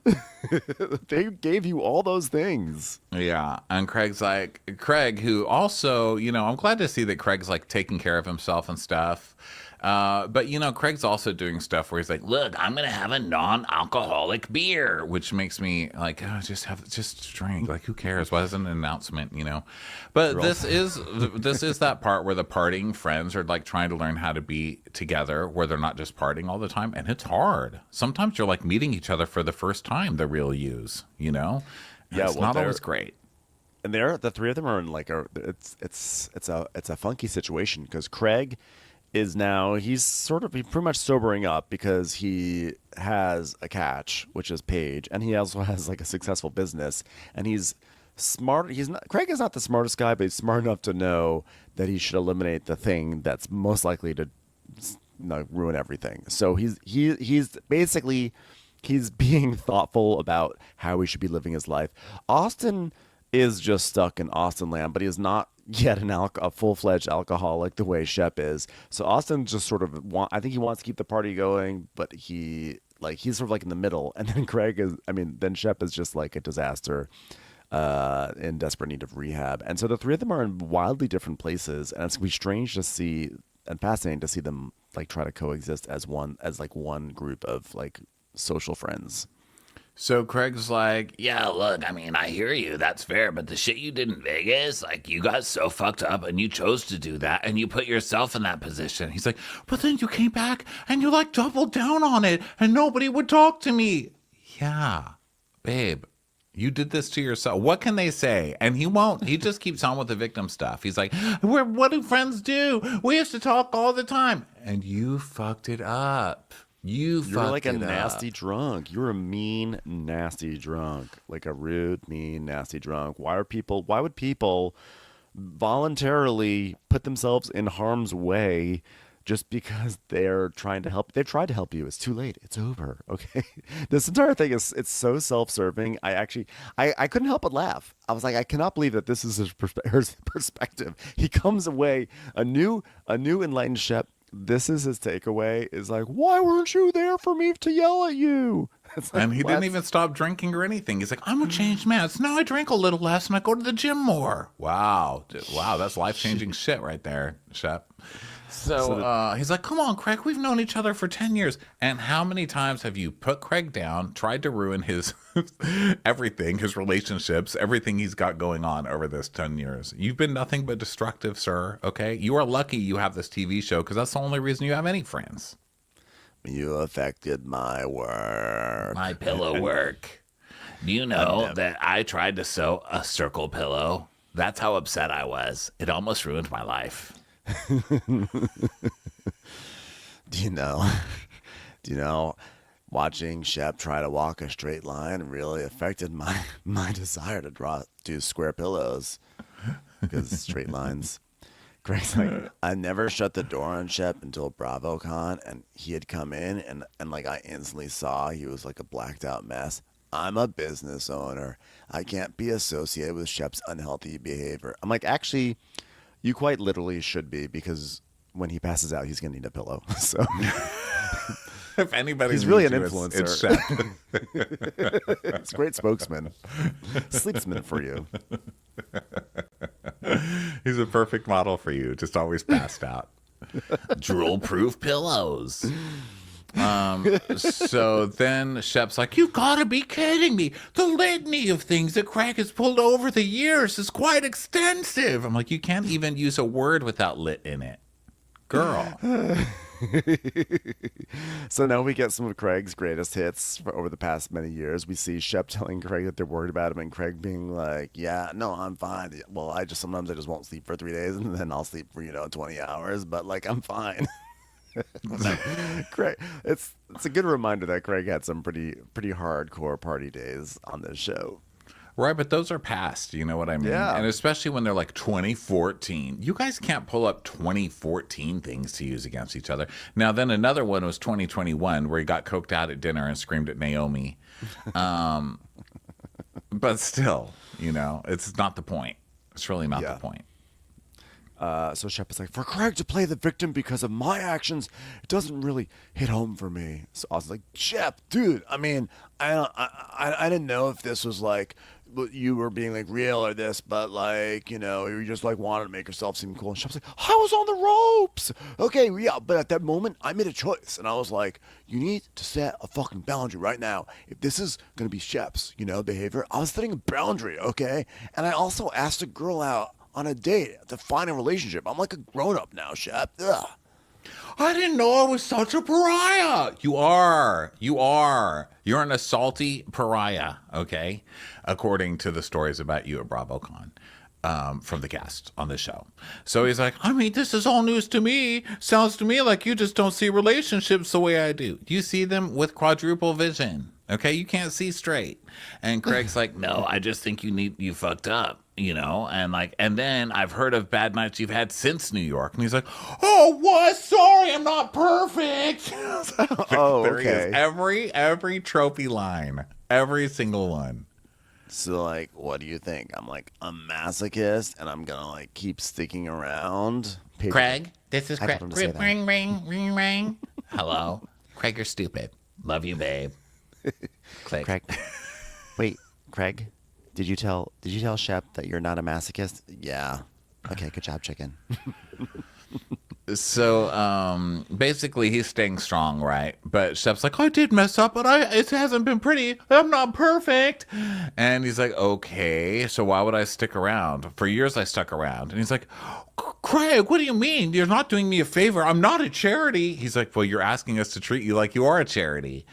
They gave you all those things. Yeah. And Craig, who also, I'm glad to see that Craig's like taking care of himself and stuff. But Craig's also doing stuff where he's like, Look, I'm going to have a non-alcoholic beer. which makes me like, oh, just drink. Like, who cares? Why isn't an announcement, But this is that part where the partying friends are like trying to learn how to be together, where they're not just partying all the time, and it's hard. Sometimes you're like meeting each other for the first time, the real yous, Yeah, it's not always great. And the three of them are in like it's a funky situation because Craig is now he's pretty much sobering up because he has a catch, which is Paige, and he also has like a successful business, and he's smart. Craig is not the smartest guy, but he's smart enough to know that he should eliminate the thing that's most likely to ruin everything. So he's basically being thoughtful about how he should be living his life. Austin is just stuck in Austin land, but he is not yet a full-fledged alcoholic the way Shep is. So Austin just sort of I think he wants to keep the party going, but he's sort of like in the middle. And then then Shep is just like a disaster in desperate need of rehab. And so the three of them are in wildly different places, and it's gonna be strange to see and fascinating to see them like try to coexist as one group of like social friends. So Craig's like, Yeah, look, I hear you. That's fair. But the shit you did in Vegas, like, you got so fucked up and you chose to do that and you put yourself in that position. he's like, but then you came back and you like doubled down on it and nobody would talk to me. Yeah, babe, you did this to yourself. What can they say? And he won't. He just keeps on with the victim stuff. He's like, what do friends do? We used to talk all the time. And you fucked it up. You're like a nasty drunk. You're a mean, nasty drunk. Like a rude, mean, nasty drunk. Why would people voluntarily put themselves in harm's way just because they're trying to help. They've tried to help you. It's too late. It's over. Okay. This entire thing it's so self-serving. I couldn't help but laugh. I was like, I cannot believe that this is his perspective. He comes away a new enlightened Shep. This is his takeaway. Is like, why weren't you there for me to yell at you? Like, and he didn't even stop drinking or anything. He's like, I'm a changed man. So now I drink a little less and I go to the gym more. Wow. Wow, that's life-changing shit right there, Shep. So he's like, come on, Craig, we've known each other for 10 years. And how many times have you put Craig down, tried to ruin his everything, his relationships, everything he's got going on over this 10 years? You've been nothing but destructive, sir, okay? You are lucky you have this TV show because that's the only reason you have any friends. You affected my work. My pillow work. Do you know that I tried to sew a circle pillow? That's how upset I was. It almost ruined my life. Do you know, watching Shep try to walk a straight line really affected my desire to do square pillows because straight lines. Greg's like, I never shut the door on Shep until BravoCon, and he had come in, and like I instantly saw he was like a blacked out mess. I'm a business owner. I can't be associated with Shep's unhealthy behavior. I'm like, actually, you quite literally should be, because when he passes out, he's going to need a pillow. So if anybody, he's really an you, influencer. it's Shep. It's a great spokesman. Sleepsman for you. He's a perfect model for you. Just always passed out. Drool-proof pillows. So then Shep's like, you gotta be kidding me. The litany of things that Craig has pulled over the years is quite extensive. I'm like, you can't even use a word without lit in it. Girl. So now we get some of Craig's greatest hits over the past many years. We see Shep telling Craig that they're worried about him, and Craig being like, yeah, no, I'm fine. Well, sometimes I just won't sleep for 3 days, and then I'll sleep for 20 hours, but like I'm fine. Craig, it's a good reminder that Craig had some pretty hardcore party days on this show. Right, but those are past, you know what I mean? Yeah. And especially when they're like 2014. You guys can't pull up 2014 things to use against each other. Now, then another one was 2021, where he got coked out at dinner and screamed at Naomi. But still, it's not the point. It's really not the point. So Shep is like, for Craig to play the victim because of my actions, it doesn't really hit home for me. So I was like, Shep, dude, I mean, I didn't know if this was like you were being like real or this, but like, you just like wanted to make yourself seem cool. And Shep's like, I was on the ropes. Okay, yeah, but at that moment, I made a choice. And I was like, you need to set a fucking boundary right now. If this is going to be Shep's, behavior, I was setting a boundary, okay? And I also asked a girl out on a date to find a relationship. I'm like a grown-up now, Shep. Ugh. I didn't know I was such a pariah. You are. You're an assaulty pariah, okay? According to the stories about you at BravoCon. From the cast on the show. So he's like, I mean, this is all news to me. Sounds to me like you just don't see relationships the way I do. You see them with quadruple vision. Okay, you can't see straight. And Craig's like, No, I just think you fucked up, and then I've heard of bad nights you've had since New York. and he's like, oh, what? Sorry, I'm not perfect. Oh, There he okay. is. Every trophy line. Every single one. So like, what do you think? I'm like a masochist, and I'm gonna like keep sticking around. Craig, this is I Craig. told him to say that. Ring, ring, ring, ring. Hello. Craig, you're stupid. Love you, babe. Click. Craig, wait, Craig, did you tell Shep that you're not a masochist? Yeah. Okay, good job, chicken. So basically he's staying strong, right? But Shep's like, I did mess up, but it hasn't been pretty. I'm not perfect. And he's like, okay, so why would I stick around? For years I stuck around. And he's like, Craig, what do you mean? You're not doing me a favor. I'm not a charity. He's like, well, you're asking us to treat you like you are a charity.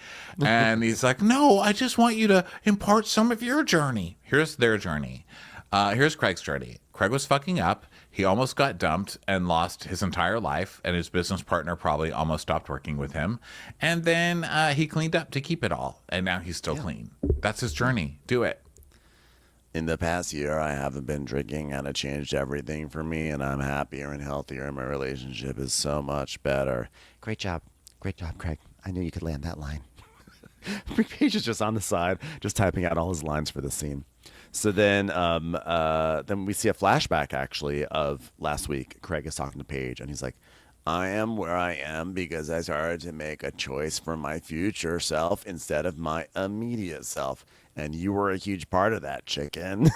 And he's like, no, I just want you to impart some of your journey. Here's their journey. Here's Craig's journey. Craig was fucking up. He almost got dumped and lost his entire life, and his business partner probably almost stopped working with him. And then he cleaned up to keep it all, and now he's still clean. That's his journey. Do it. in the past year, I haven't been drinking, and it changed everything for me, and I'm happier and healthier, and my relationship is so much better. Great job, Craig. I knew you could land that line. Paige is just on the side, just typing out all his lines for the scene. So then we see a flashback, actually, of last week. Craig is talking to Paige, and he's like, I am where I am because I started to make a choice for my future self instead of my immediate self. And you were a huge part of that, chicken.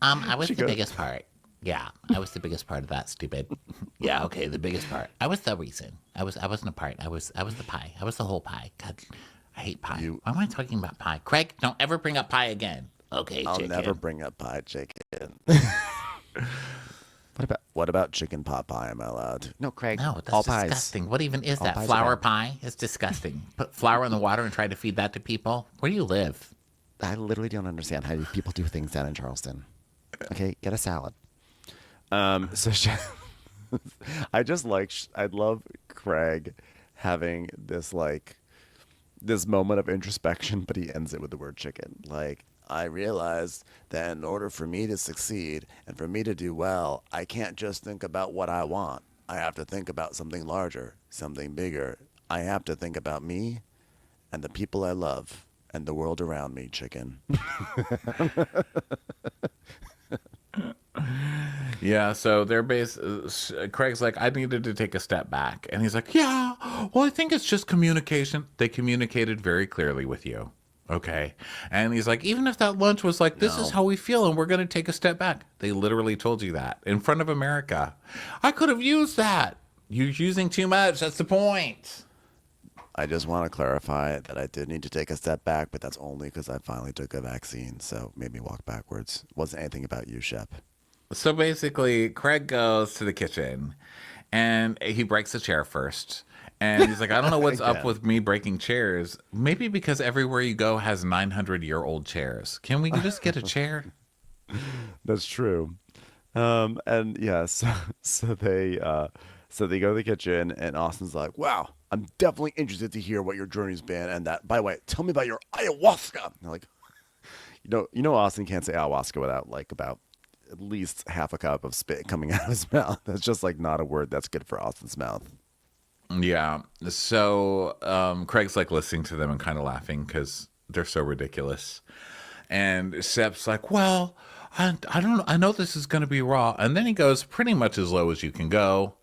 I was the biggest part. Yeah, I was the biggest part of that, stupid. Yeah, okay, the biggest part. I was the reason. I wasn't a part. I was the pie. I was the whole pie. God, I hate pie. Why am I talking about pie? Craig, don't ever bring up pie again. Okay, I'll chicken. never bring up pie, chicken. What about chicken pot pie? Am I allowed? No, Craig. No, that's all pies. disgusting. What even is All that? pies are Flour bad. pie? It's disgusting. Put flour in the water and try to feed that to people? Where do you live? I literally don't understand how people do things down in Charleston. Okay, get a salad. I love Craig having this moment of introspection, but he ends it with the word chicken. Like, I realized that in order for me to succeed and for me to do well, I can't just think about what I want. I have to think about something larger, something bigger. I have to think about me and the people I love and the world around me, chicken. Yeah, so Craig's like, I needed to take a step back. And he's like, yeah, well, I think it's just communication. They communicated very clearly with you. Okay. And he's like, even if that lunch was like, this is how we feel and we're going to take a step back. They literally told you that in front of America. I could have used that. You're using too much. That's the point. I just want to clarify that I did need to take a step back, but that's only because I finally took a vaccine, so made me walk backwards. It wasn't anything about you, Shep. So basically, Craig goes to the kitchen and he breaks a chair first. And he's like, I don't know what's up with me breaking chairs. Maybe because everywhere you go has 900-year-old chairs. Can we just get a chair? That's true. And yeah, so they go to the kitchen, and Austin's like, wow, I'm definitely interested to hear what your journey's been. And that, by the way, tell me about your ayahuasca. And they're like, you know, Austin can't say ayahuasca without about at least half a cup of spit coming out of his mouth. That's just not a word that's good for Austin's mouth. Yeah. So Craig's like listening to them and kind of laughing because they're so ridiculous. And Shep's like, well, I don't know. I know this is going to be raw. And then he goes pretty much as low as you can go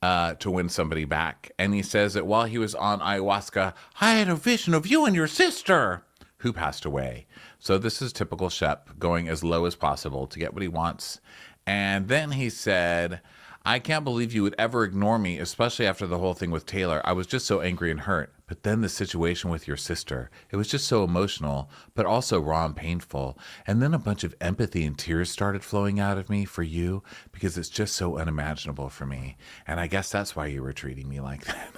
to win somebody back. And he says that while he was on ayahuasca, I had a vision of you and your sister who passed away. So this is typical Shep, going as low as possible to get what he wants. And then he said, I can't believe you would ever ignore me, especially after the whole thing with Taylor. I was just so angry and hurt. But then the situation with your sister, it was just so emotional, but also raw and painful. And then a bunch of empathy and tears started flowing out of me for you because it's just so unimaginable for me. And I guess that's why you were treating me like that,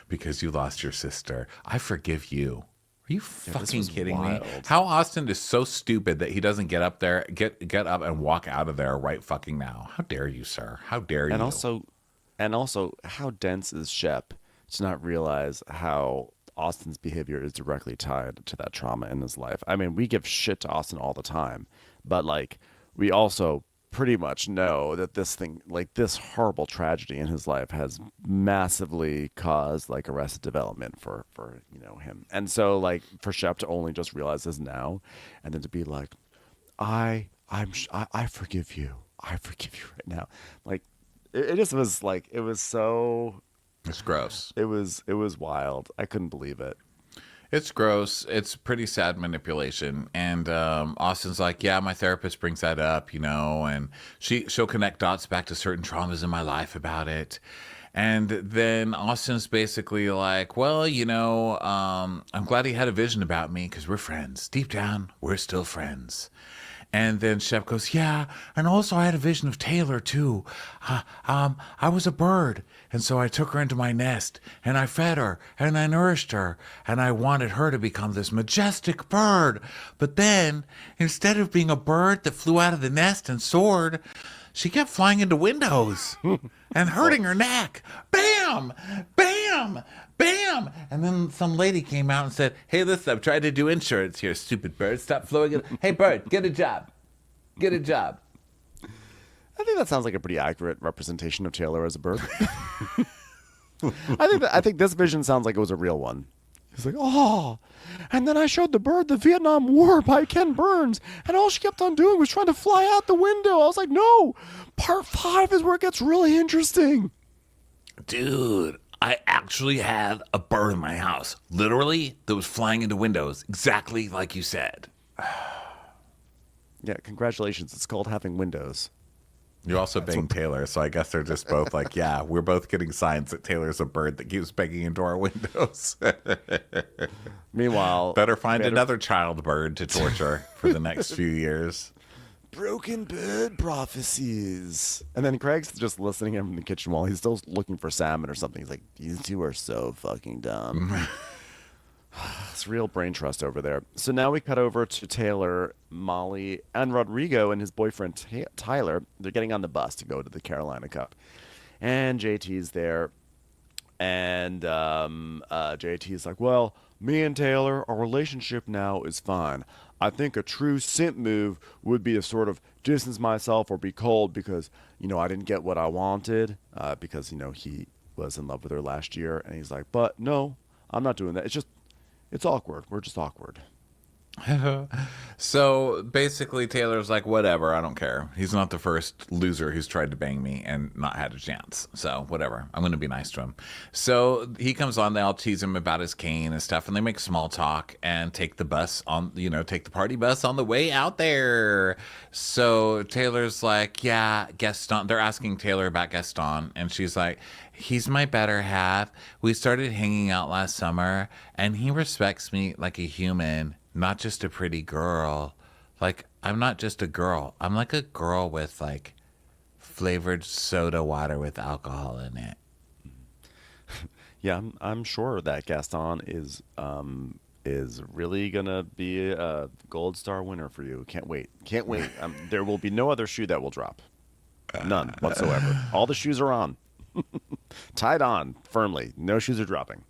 because you lost your sister. I forgive you. Are you fucking kidding me? How Austin is so stupid that he doesn't get up there, get up and walk out of there right fucking now. How dare you, sir? How dare you? And also, how dense is Shep to not realize how Austin's behavior is directly tied to that trauma in his life? I mean, we give shit to Austin all the time, but we also pretty much know that this horrible tragedy in his life has massively caused arrested development for him. And so for Shep to only just realize this now, and then to be like, I forgive you. I forgive you right now. It just was it was so. It's gross. It was wild. I couldn't believe it. It's gross. It's pretty sad manipulation. And Austin's like, yeah, my therapist brings that up, and she'll connect dots back to certain traumas in my life about it. And then Austin's basically like, well, I'm glad he had a vision about me because we're friends. Deep down, we're still friends. And then Shep goes, yeah, and also I had a vision of Taylor, too. I was a bird, and so I took her into my nest, and I fed her, and I nourished her, and I wanted her to become this majestic bird. But then, instead of being a bird that flew out of the nest and soared, she kept flying into windows and hurting her neck. Bam! Bam! bam, bam. And then some lady came out and said, hey, listen, I'm trying to do insurance here, stupid bird. Stop flowing it. Hey, bird, get a job. Get a job. I think that sounds like a pretty accurate representation of Taylor as a bird. I think this vision sounds like it was a real one. He's like, oh, and then I showed the bird the Vietnam War by Ken Burns, and all she kept on doing was trying to fly out the window. I was like, no, part 5 is where it gets really interesting. Dude, I actually had a bird in my house, literally, that was flying into windows, exactly like you said. Yeah, congratulations. It's called having windows. You also banged Taylor, so I guess they're just both like, yeah, we're both getting signs that Taylor's a bird that keeps banging into our windows. Meanwhile, better find another child bird to torture for the next few years. Broken bird prophecies. And then Craig's just listening to him in the kitchen while he's still looking for salmon or something. He's like, these two are so fucking dumb. It's real brain trust over there. So now we cut over to Taylor, Molly, and Rodrigo and his boyfriend Tyler. They're getting on the bus to go to the Carolina Cup. And JT's there. And JT's like, well, me and Taylor, our relationship now is fine. I think a true simp move would be to sort of distance myself or be cold because, I didn't get what I wanted because, he was in love with her last year. And he's like, but no, I'm not doing that. It's awkward. We're just awkward. So basically, Taylor's like, whatever, I don't care. He's not the first loser who's tried to bang me and not had a chance. So whatever, I'm going to be nice to him. So he comes on, they all tease him about his cane and stuff, and they make small talk and take the bus on, take the party bus on the way out there. So Taylor's like, yeah, Gaston. They're asking Taylor about Gaston, and she's like, he's my better half. We started hanging out last summer, and he respects me like a human. Not just a pretty girl. Like, I'm not just a girl. I'm like a girl with, like, flavored soda water with alcohol in it. Yeah, I'm sure that Gaston is really gonna be a gold star winner for you. Can't wait. There will be no other shoe that will drop. None whatsoever. All the shoes are on. Tied on firmly. No shoes are dropping.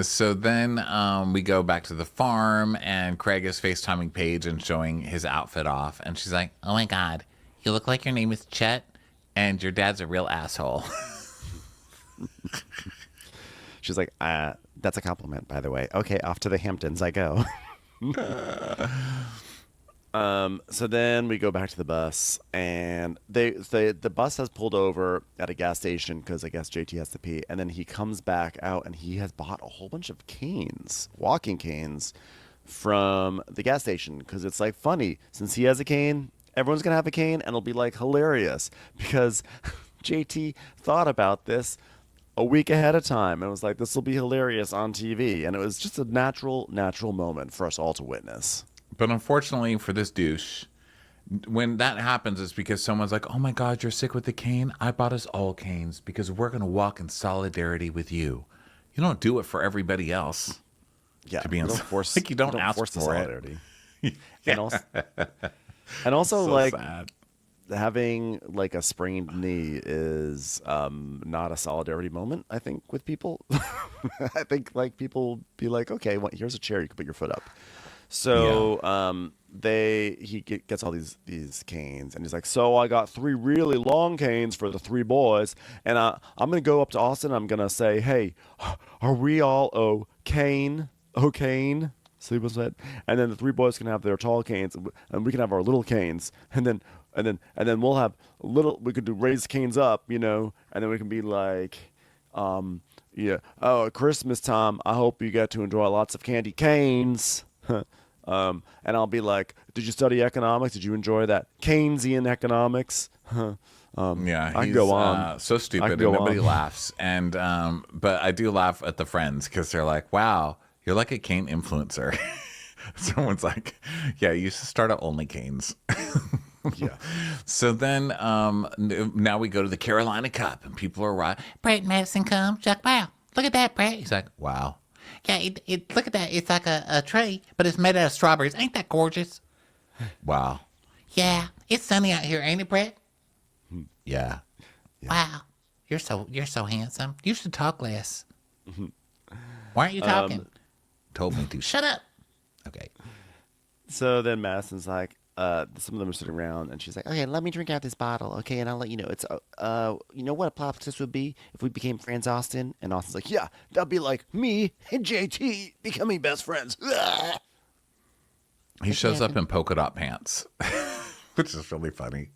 So then we go back to the farm, and Craig is FaceTiming Paige and showing his outfit off. And she's like, oh, my God, you look like your name is Chet, and your dad's a real asshole. She's like, that's a compliment, by the way. Okay, off to the Hamptons I go. So then we go back to the bus, and the bus has pulled over at a gas station because I guess JT has to pee, and then he comes back out, and he has bought a whole bunch of canes, walking canes, from the gas station because it's like funny since he has a cane, everyone's gonna have a cane, and it'll be like hilarious because JT thought about this a week ahead of time and was like, this will be hilarious on TV, and it was just a natural moment for us all to witness. But unfortunately for this douche, when that happens, it's because someone's like, oh my God, you're sick with the cane? I bought us all canes because we're going to walk in solidarity with you. You don't do it for everybody else. Yeah. To be in, you don't force, like you don't ask force the for solidarity. it. And also So like sad. having like a sprained knee is not a solidarity moment, I think, with people. I think like people be like, okay, well, here's a chair, you can put your foot up. So he gets all these canes, and he's like, so I got 3 really long canes for the 3 boys, and I'm gonna go up to Austin. I'm gonna say, hey, are we all cane? Sleep was said, and then the 3 boys can have their tall canes, and we can have our little canes, and then we'll have little. We could do raise canes up, and then we can be like, yeah. Oh, at Christmas time, I hope you get to enjoy lots of candy canes. And I'll be like, did you study economics? Did you enjoy that Keynesian economics? Yeah, I he's go on. so stupid, and go nobody on. laughs. And but I do laugh at the friends because they're like, "Wow, you're like a cane influencer." Someone's like, "Yeah, you should start at Only Canes." Yeah. So then now we go to the Carolina Cup, and people are right. Brett and Madison come. She's like, wow, look at that, Brett. He's like, "Wow." Yeah, look at that. It's like a tray, but it's made out of strawberries. Ain't that gorgeous? Wow. Yeah, it's sunny out here, ain't it, Brett? Yeah. Wow, you're so handsome. You should talk less. Why aren't you talking? Told me to. Shut up. Okay. So then Madison's like, some of them are sitting around, and she's like, okay, let me drink out this bottle, okay, and I'll let you know. It's, you know what a plot twist would be if we became friends, Austin? And Austin's like, yeah, that'd be like me and JT becoming best friends. He shows up in polka dot pants, which is really funny.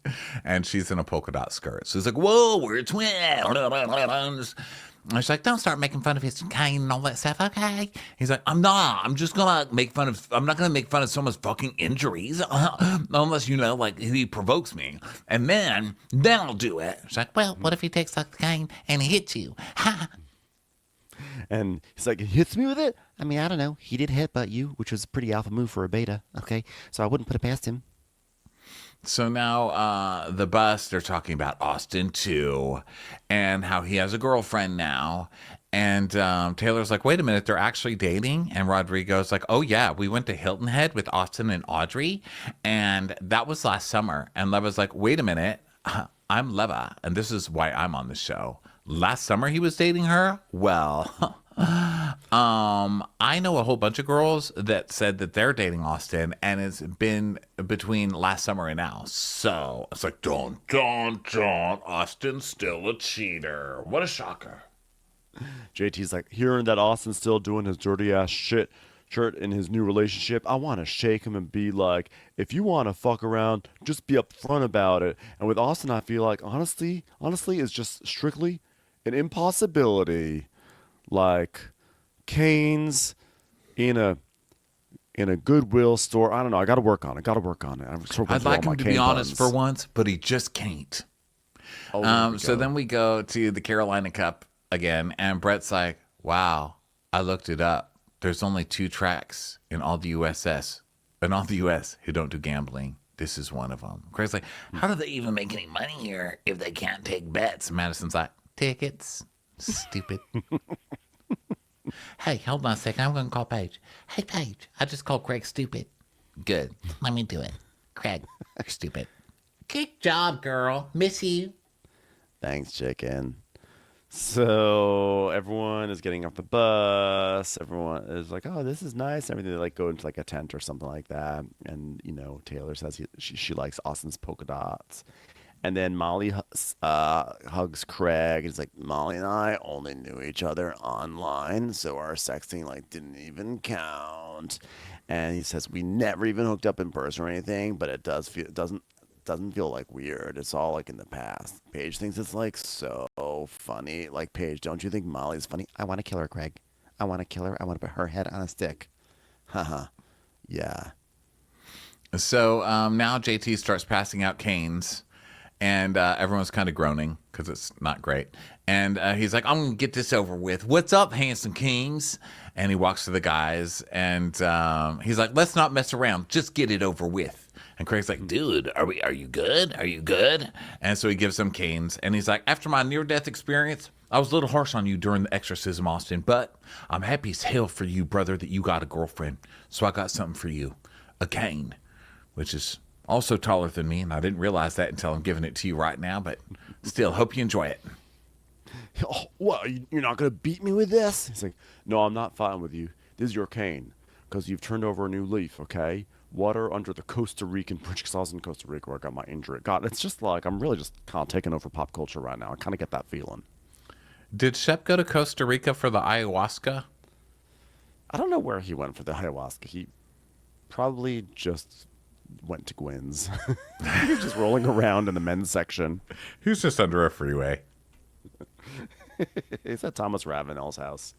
And she's in a polka dot skirt. So he's like, whoa, we're twins. And she's like, don't start making fun of his cane and all that stuff, okay? He's like, I'm not. I'm just going to make fun of, I'm not going to make fun of someone's fucking injuries unless, you know, like he provokes me. And then I'll do it. She's like, Well, what if he takes like the cane and he hits you? Ha! And he's like, he hits me with it? I mean, I don't know. He did headbutt you, which was a pretty alpha move for a beta. Okay, so I wouldn't put it past him. So now the bus, they're talking about Austin too, and how he has a girlfriend now. And Taylor's like, wait a minute, they're actually dating? And Rodrigo's like, oh yeah, we went to Hilton Head with Austin and Audrey, and that was last summer. And Leva's like, wait a minute, I'm Leva, and this is why I'm on the show. Last summer he was dating her? Well, I know a whole bunch of girls that said that they're dating Austin, and it's been between last summer and now. So it's like, don't, Austin's still a cheater. What a shocker. JT's like, hearing that Austin's still doing his dirty ass shit in his new relationship, I want to shake him and be like, if you want to fuck around, just be upfront about it. And with Austin, I feel like, honestly, it's just strictly an impossibility. Like Cane's in a Goodwill store. I don't know. I got to work on it. I'd like him to be honest for once, but he just can't. So then we go to the Carolina Cup again, and Brett's like, wow, I looked it up. There's only 2 tracks in all the U.S. who don't do gambling. This is one of them. Craig's like, how do they even make any money here if they can't take bets? Madison's like, tickets. Stupid. Hey, hold on a second. I'm going to call Paige. Hey, Paige, I just called Craig stupid. Good. Let me do it. Craig, you're stupid. Good job, girl. Miss you. Thanks, chicken. So everyone is getting off the bus. Everyone is like, "Oh, this is nice." Everything. They like go into like a tent or something like that. And you know, Taylor says she likes Austin's polka dots. And then Molly hugs Craig. He's like, Molly and I only knew each other online, so our sexting like didn't even count. And he says we never even hooked up in person or anything, but it doesn't feel like weird. It's all like in the past. Paige thinks it's like so funny. Like, Paige, don't you think Molly's funny? I want to kill her, Craig. I want to kill her. I want to put her head on a stick. Haha. Yeah. So now JT starts passing out canes. And everyone's kind of groaning because it's not great. And he's like, I'm going to get this over with. What's up, handsome kings? And he walks to the guys. And he's like, let's not mess around. Just get it over with. And Craig's like, dude, are you good? Are you good? And so he gives them canes. And he's like, after my near-death experience, I was a little harsh on you during the exorcism, Austin. But I'm happy as hell for you, brother, that you got a girlfriend. So I got something for you. A cane, which is also taller than me, and I didn't realize that until I'm giving it to you right now, but still, hope you enjoy it. Oh, what? You're not going to beat me with this? He's like, no, I'm not fighting with you. This is your cane, because you've turned over a new leaf, okay? Water under the Costa Rican bridge, because I was in Costa Rica where I got my injury. God, it's just like, I'm really just kind of taking over pop culture right now. I kind of get that feeling. Did Shep go to Costa Rica for the ayahuasca? I don't know where he went for the ayahuasca. He probably just went to Gwen's. He was just rolling around in the men's section. He was just under a freeway. He's at Thomas Ravenel's house.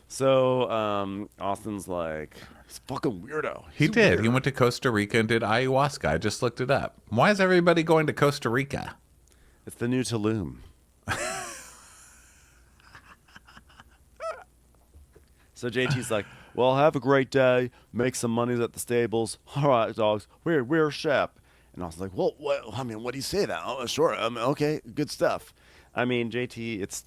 So Austin's like, he's a fucking weirdo. He did. Weird. He went to Costa Rica and did ayahuasca. I just looked it up. Why is everybody going to Costa Rica? It's the new Tulum. So JT's like, well, have a great day. Make some money at the stables. All right, dogs. Where's Shep? And I was like, well, I mean, what do you say that? Oh, sure. Okay, good stuff. I mean, JT,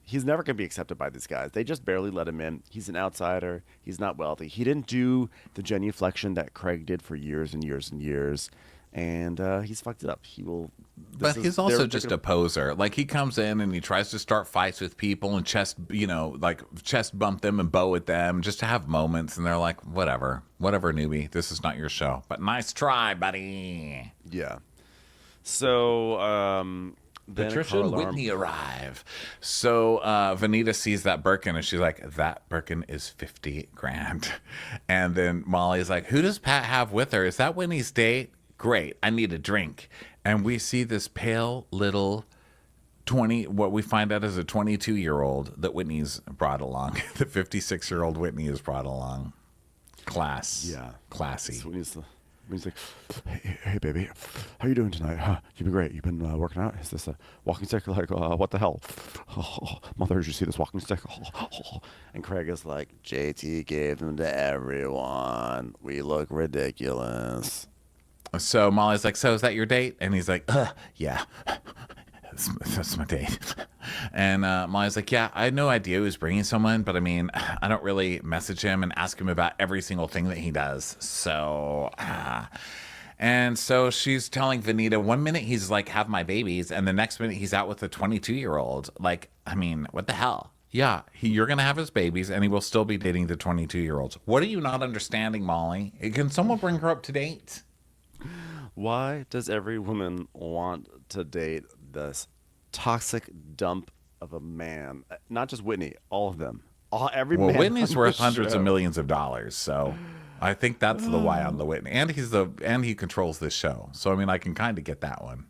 he's never going to be accepted by these guys. They just barely let him in. He's an outsider. He's not wealthy. He didn't do the genuflection that Craig did for years and years and years. and he's fucked it up. He will. But he's also just a poser. Like, he comes in and he tries to start fights with people and chest bump them and bow at them just to have moments. And they're like, whatever, newbie. This is not your show. But nice try, buddy. Yeah. So then Patricia and Whitney arrive. So Venita sees that Birkin and she's like, that Birkin is $50,000. And then Molly's like, who does Pat have with her? Is that Whitney's date? Great. I need a drink. And we see this pale little what we find out is a 22-year-old that Whitney's brought along. The 56-year-old Whitney is brought along. Classy. So he's like, hey, baby, how you doing tonight? You've been great. You've been working out. Is this a walking stick? Like, what the hell? Mother, did you see this walking stick? And Craig is like, JT gave them to everyone. We look ridiculous. So Molly's like, so is that your date? And he's like, yeah, that's my date. And Molly's like, yeah, I had no idea he was bringing someone, but I mean, I don't really message him and ask him about every single thing that he does. So, and so she's telling Venita, one minute he's like, have my babies, and the next minute he's out with a 22-year-old. Like, I mean, what the hell? Yeah, you're going to have his babies, and he will still be dating the 22-year-olds. What are you not understanding, Molly? Can someone bring her up to date? Why does every woman want to date this toxic dump of a man? Not just Whitney, all of them. Every man. Whitney's on worth the hundreds show. of millions of dollars, so I think that's the why on the Whitney. And he controls this show, so I mean, I can kind of get that one.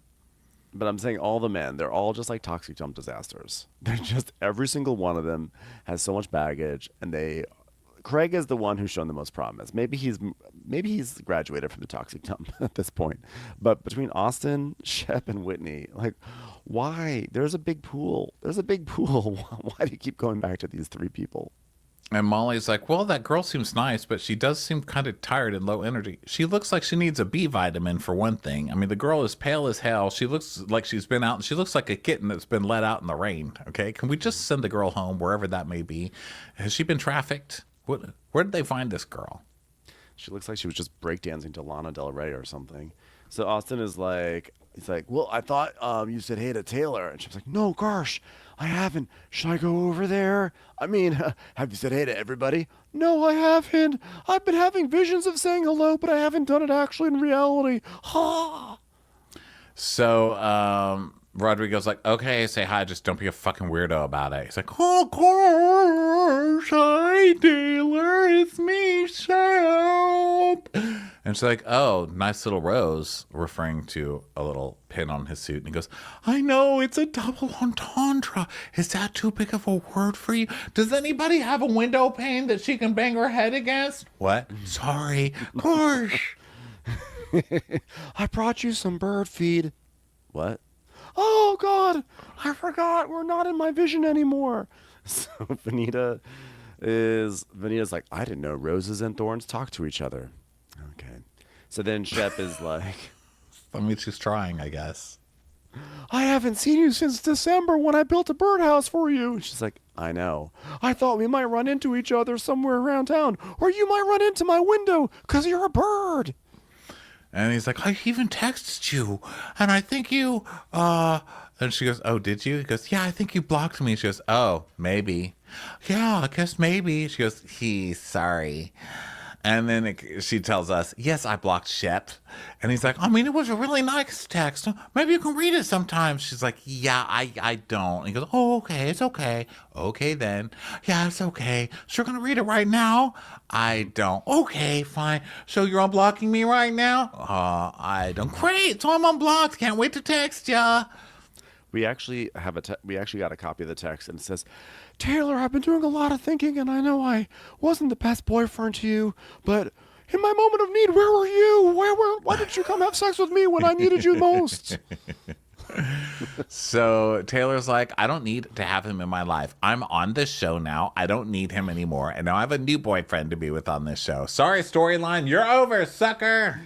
But I'm saying all the men, they're all just like toxic dump disasters. They're just, every single one of them has so much baggage, and Craig is the one who's shown the most promise. Maybe he's graduated from the toxic dump at this point. But between Austin, Shep, and Whitney, like, why? There's a big pool. Why do you keep going back to these three people? And Molly's like, well, that girl seems nice, but she does seem kind of tired and low energy. She looks like she needs a B vitamin for one thing. I mean, the girl is pale as hell. She looks like she's been out, and she looks like a kitten that's been let out in the rain. Okay, can we just send the girl home, wherever that may be? Has she been trafficked? Where did they find this girl? She looks like she was just breakdancing to Lana Del Rey or something. So Austin is like, he's like, well, I thought you said hey to Taylor. And she's like, no, gosh, I haven't. Should I go over there? I mean, have you said hey to everybody? No, I haven't. I've been having visions of saying hello, but I haven't done it actually in reality. Ha! So Rodrigo's like, okay, say hi, just don't be a fucking weirdo about it. He's like, oh, gosh, hi, Taylor, it's me, Shep. And she's like, oh, nice little rose, referring to a little pin on his suit. And he goes, I know, it's a double entendre. Is that too big of a word for you? Does anybody have a window pane that she can bang her head against? What? Sorry. Gosh. I brought you some bird feed. What? Oh, God, I forgot. We're not in my vision anymore. So Venita's like, I didn't know roses and thorns talk to each other. Okay. So then Shep is like, I mean, she's trying, I guess. I haven't seen you since December when I built a birdhouse for you. And she's like, I know. I thought we might run into each other somewhere around town, or you might run into my window because you're a bird. And he's like, I even texted you, and I think you, and she goes, oh, did you? He goes, yeah, I think you blocked me. She goes, oh, maybe. Yeah, I guess maybe. She goes, sorry. And then she tells us, yes, I blocked Shep. And he's like, I mean, it was a really nice text. Maybe you can read it sometime. She's like, yeah, I don't. And he goes, oh, okay, it's okay. Okay, then. Yeah, it's okay. So you're going to read it right now? I don't. Okay, fine. So you're unblocking me right now? I don't. Great. So I'm unblocked. Can't wait to text ya. We actually got a copy of the text, and it says, Taylor, I've been doing a lot of thinking, and I know I wasn't the best boyfriend to you, but in my moment of need, where were you? Why didn't you come have sex with me when I needed you most? So Taylor's like, I don't need to have him in my life. I'm on this show now. I don't need him anymore. And now I have a new boyfriend to be with on this show. Sorry, storyline. You're over, sucker.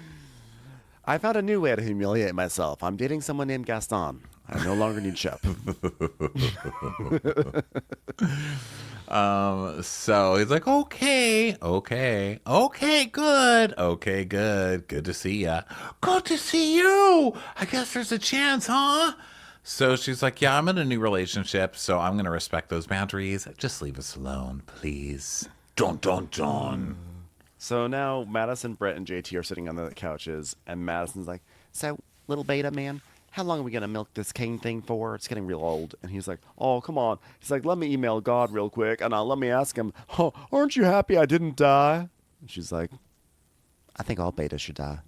I found a new way to humiliate myself. I'm dating someone named Gaston. I no longer need Shep. So he's like, okay, good, good to see ya. Good to see you. I guess there's a chance, huh? So she's like, yeah, I'm in a new relationship, so I'm going to respect those boundaries. Just leave us alone, please. Dun, dun, dun. So now Madison, Brett, and JT are sitting on the couches, and Madison's like, So, little beta man, how long are we gonna milk this cane thing for? It's getting real old. and he's like, oh, come on. He's like, let me email God real quick, and let me ask him, oh, aren't you happy I didn't die? And she's like, I think all betas should die.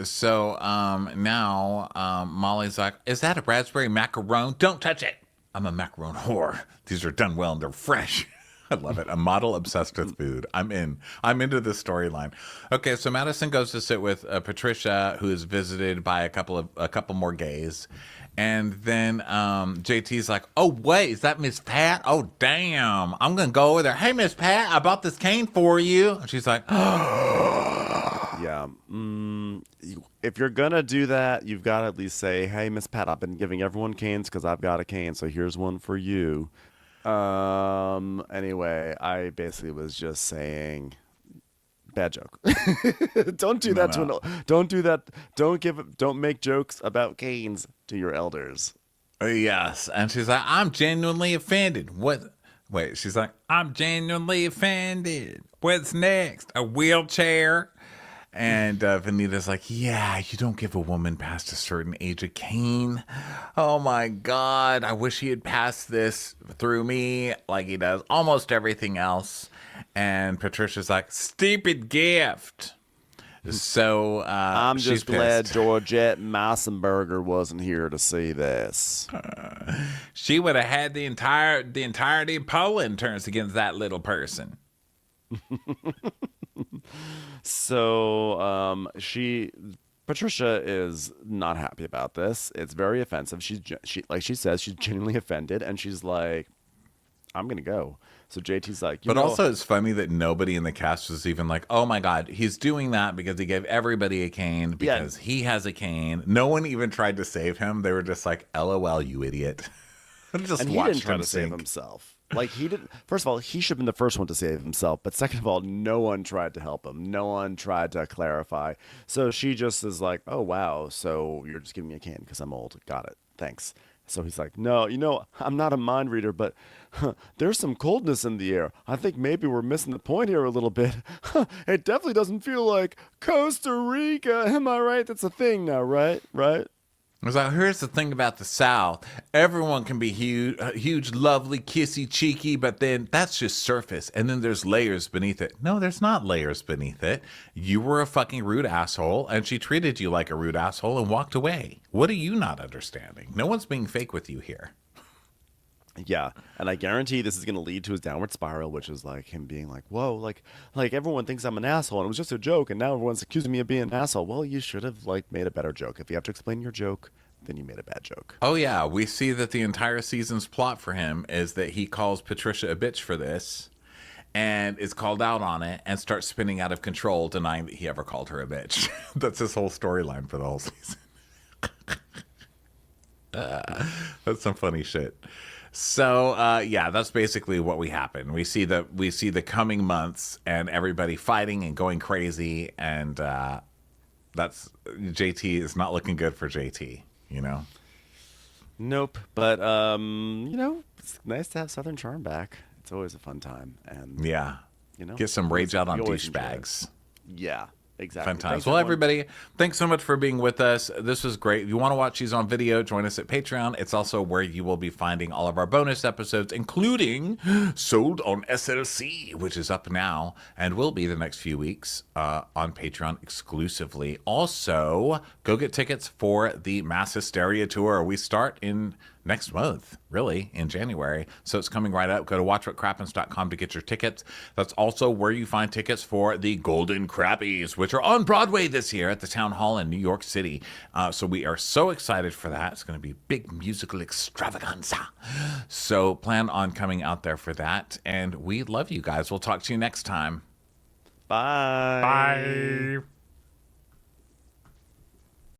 So now Molly's like, is that a raspberry macaron? Don't touch it. I'm a macaron whore. These are done well and they're fresh. I love it. A model obsessed with food. I'm in. I'm into this storyline. Okay, so Madison goes to sit with Patricia, who is visited by a couple more gays, and then JT's like, "Oh wait, is that Miss Pat? Oh damn, I'm gonna go over there. Hey Miss Pat, I bought this cane for you." And she's like, yeah, if you're going to do that, you've got to at least say, hey, Miss Pat, I've been giving everyone canes because I've got a cane, so here's one for you. Anyway, I basically was just saying, bad joke. Don't do that No. don't do that. Don't make jokes about canes to your elders. Yes. And she's like, I'm genuinely offended. What? Wait, she's like, I'm genuinely offended. What's next? A wheelchair? And Venita's like, yeah, you don't give a woman past a certain age a cane. Oh my God. I wish he had passed this through me like he does almost everything else. And Patricia's like, stupid gift. So I'm she's just glad pissed. Georgette Massenberger wasn't here to see this. She would have had the entirety of Poland turns against that little person. So Patricia is not happy about this. It's very offensive. She like she says she's genuinely offended, and she's like, I'm gonna go. So JT's like, But also, it's funny that nobody in the cast was even like, oh my God, he's doing that because he gave everybody a cane because he has a cane. No one even tried to save him. They were just like, LOL, you idiot. Just and he watched didn't try him to save sink. himself. Like he didn't. First of all, he should have been the first one to save himself. But second of all, no one tried to help him. No one tried to clarify. So she just is like, "Oh wow, so you're just giving me a cane because I'm old. Got it. Thanks." So he's like, "No, I'm not a mind reader, but there's some coldness in the air. I think maybe we're missing the point here a little bit. It definitely doesn't feel like Costa Rica. Am I right? That's a thing now, right? Right?" I was like, here's the thing about the South. Everyone can be huge, lovely, kissy, cheeky, but then that's just surface. And then there's layers beneath it. No, there's not layers beneath it. You were a fucking rude asshole, and she treated you like a rude asshole and walked away. What are you not understanding? No one's being fake with you here. Yeah, and I guarantee this is going to lead to his downward spiral, which is like him being like, "Whoa, like everyone thinks I'm an asshole, and it was just a joke, and now everyone's accusing me of being an asshole." Well, you should have made a better joke. If you have to explain your joke, then you made a bad joke. Oh yeah, we see that the entire season's plot for him is that he calls Patricia a bitch for this, and is called out on it, and starts spinning out of control, denying that he ever called her a bitch. That's his whole storyline for the whole season. That's some funny shit. So yeah, that's basically what we happen. We see the coming months and everybody fighting and going crazy, and that's JT is not looking good for JT. Nope. But it's nice to have Southern Charm back. It's always a fun time, and Yeah, get some rage out on you always enjoy douchebags. Yeah, exactly. Fun times. Thanks, Well, everyone. everybody, thanks so much for being with us. This was great. If you want to watch these on video, join us at Patreon. It's also where you will be finding all of our bonus episodes, including Sold on SLC, which is up now and will be the next few weeks on Patreon exclusively. Also, go get tickets for the Mass Hysteria Tour. We start in next month, really, in January. So it's coming right up. Go to watchwhatcrappens.com to get your tickets. That's also where you find tickets for the Golden Crappies, which are on Broadway this year at the Town Hall in New York City. So we are so excited for that. It's going to be a big musical extravaganza. So plan on coming out there for that. And we love you guys. We'll talk to you next time. Bye. Bye.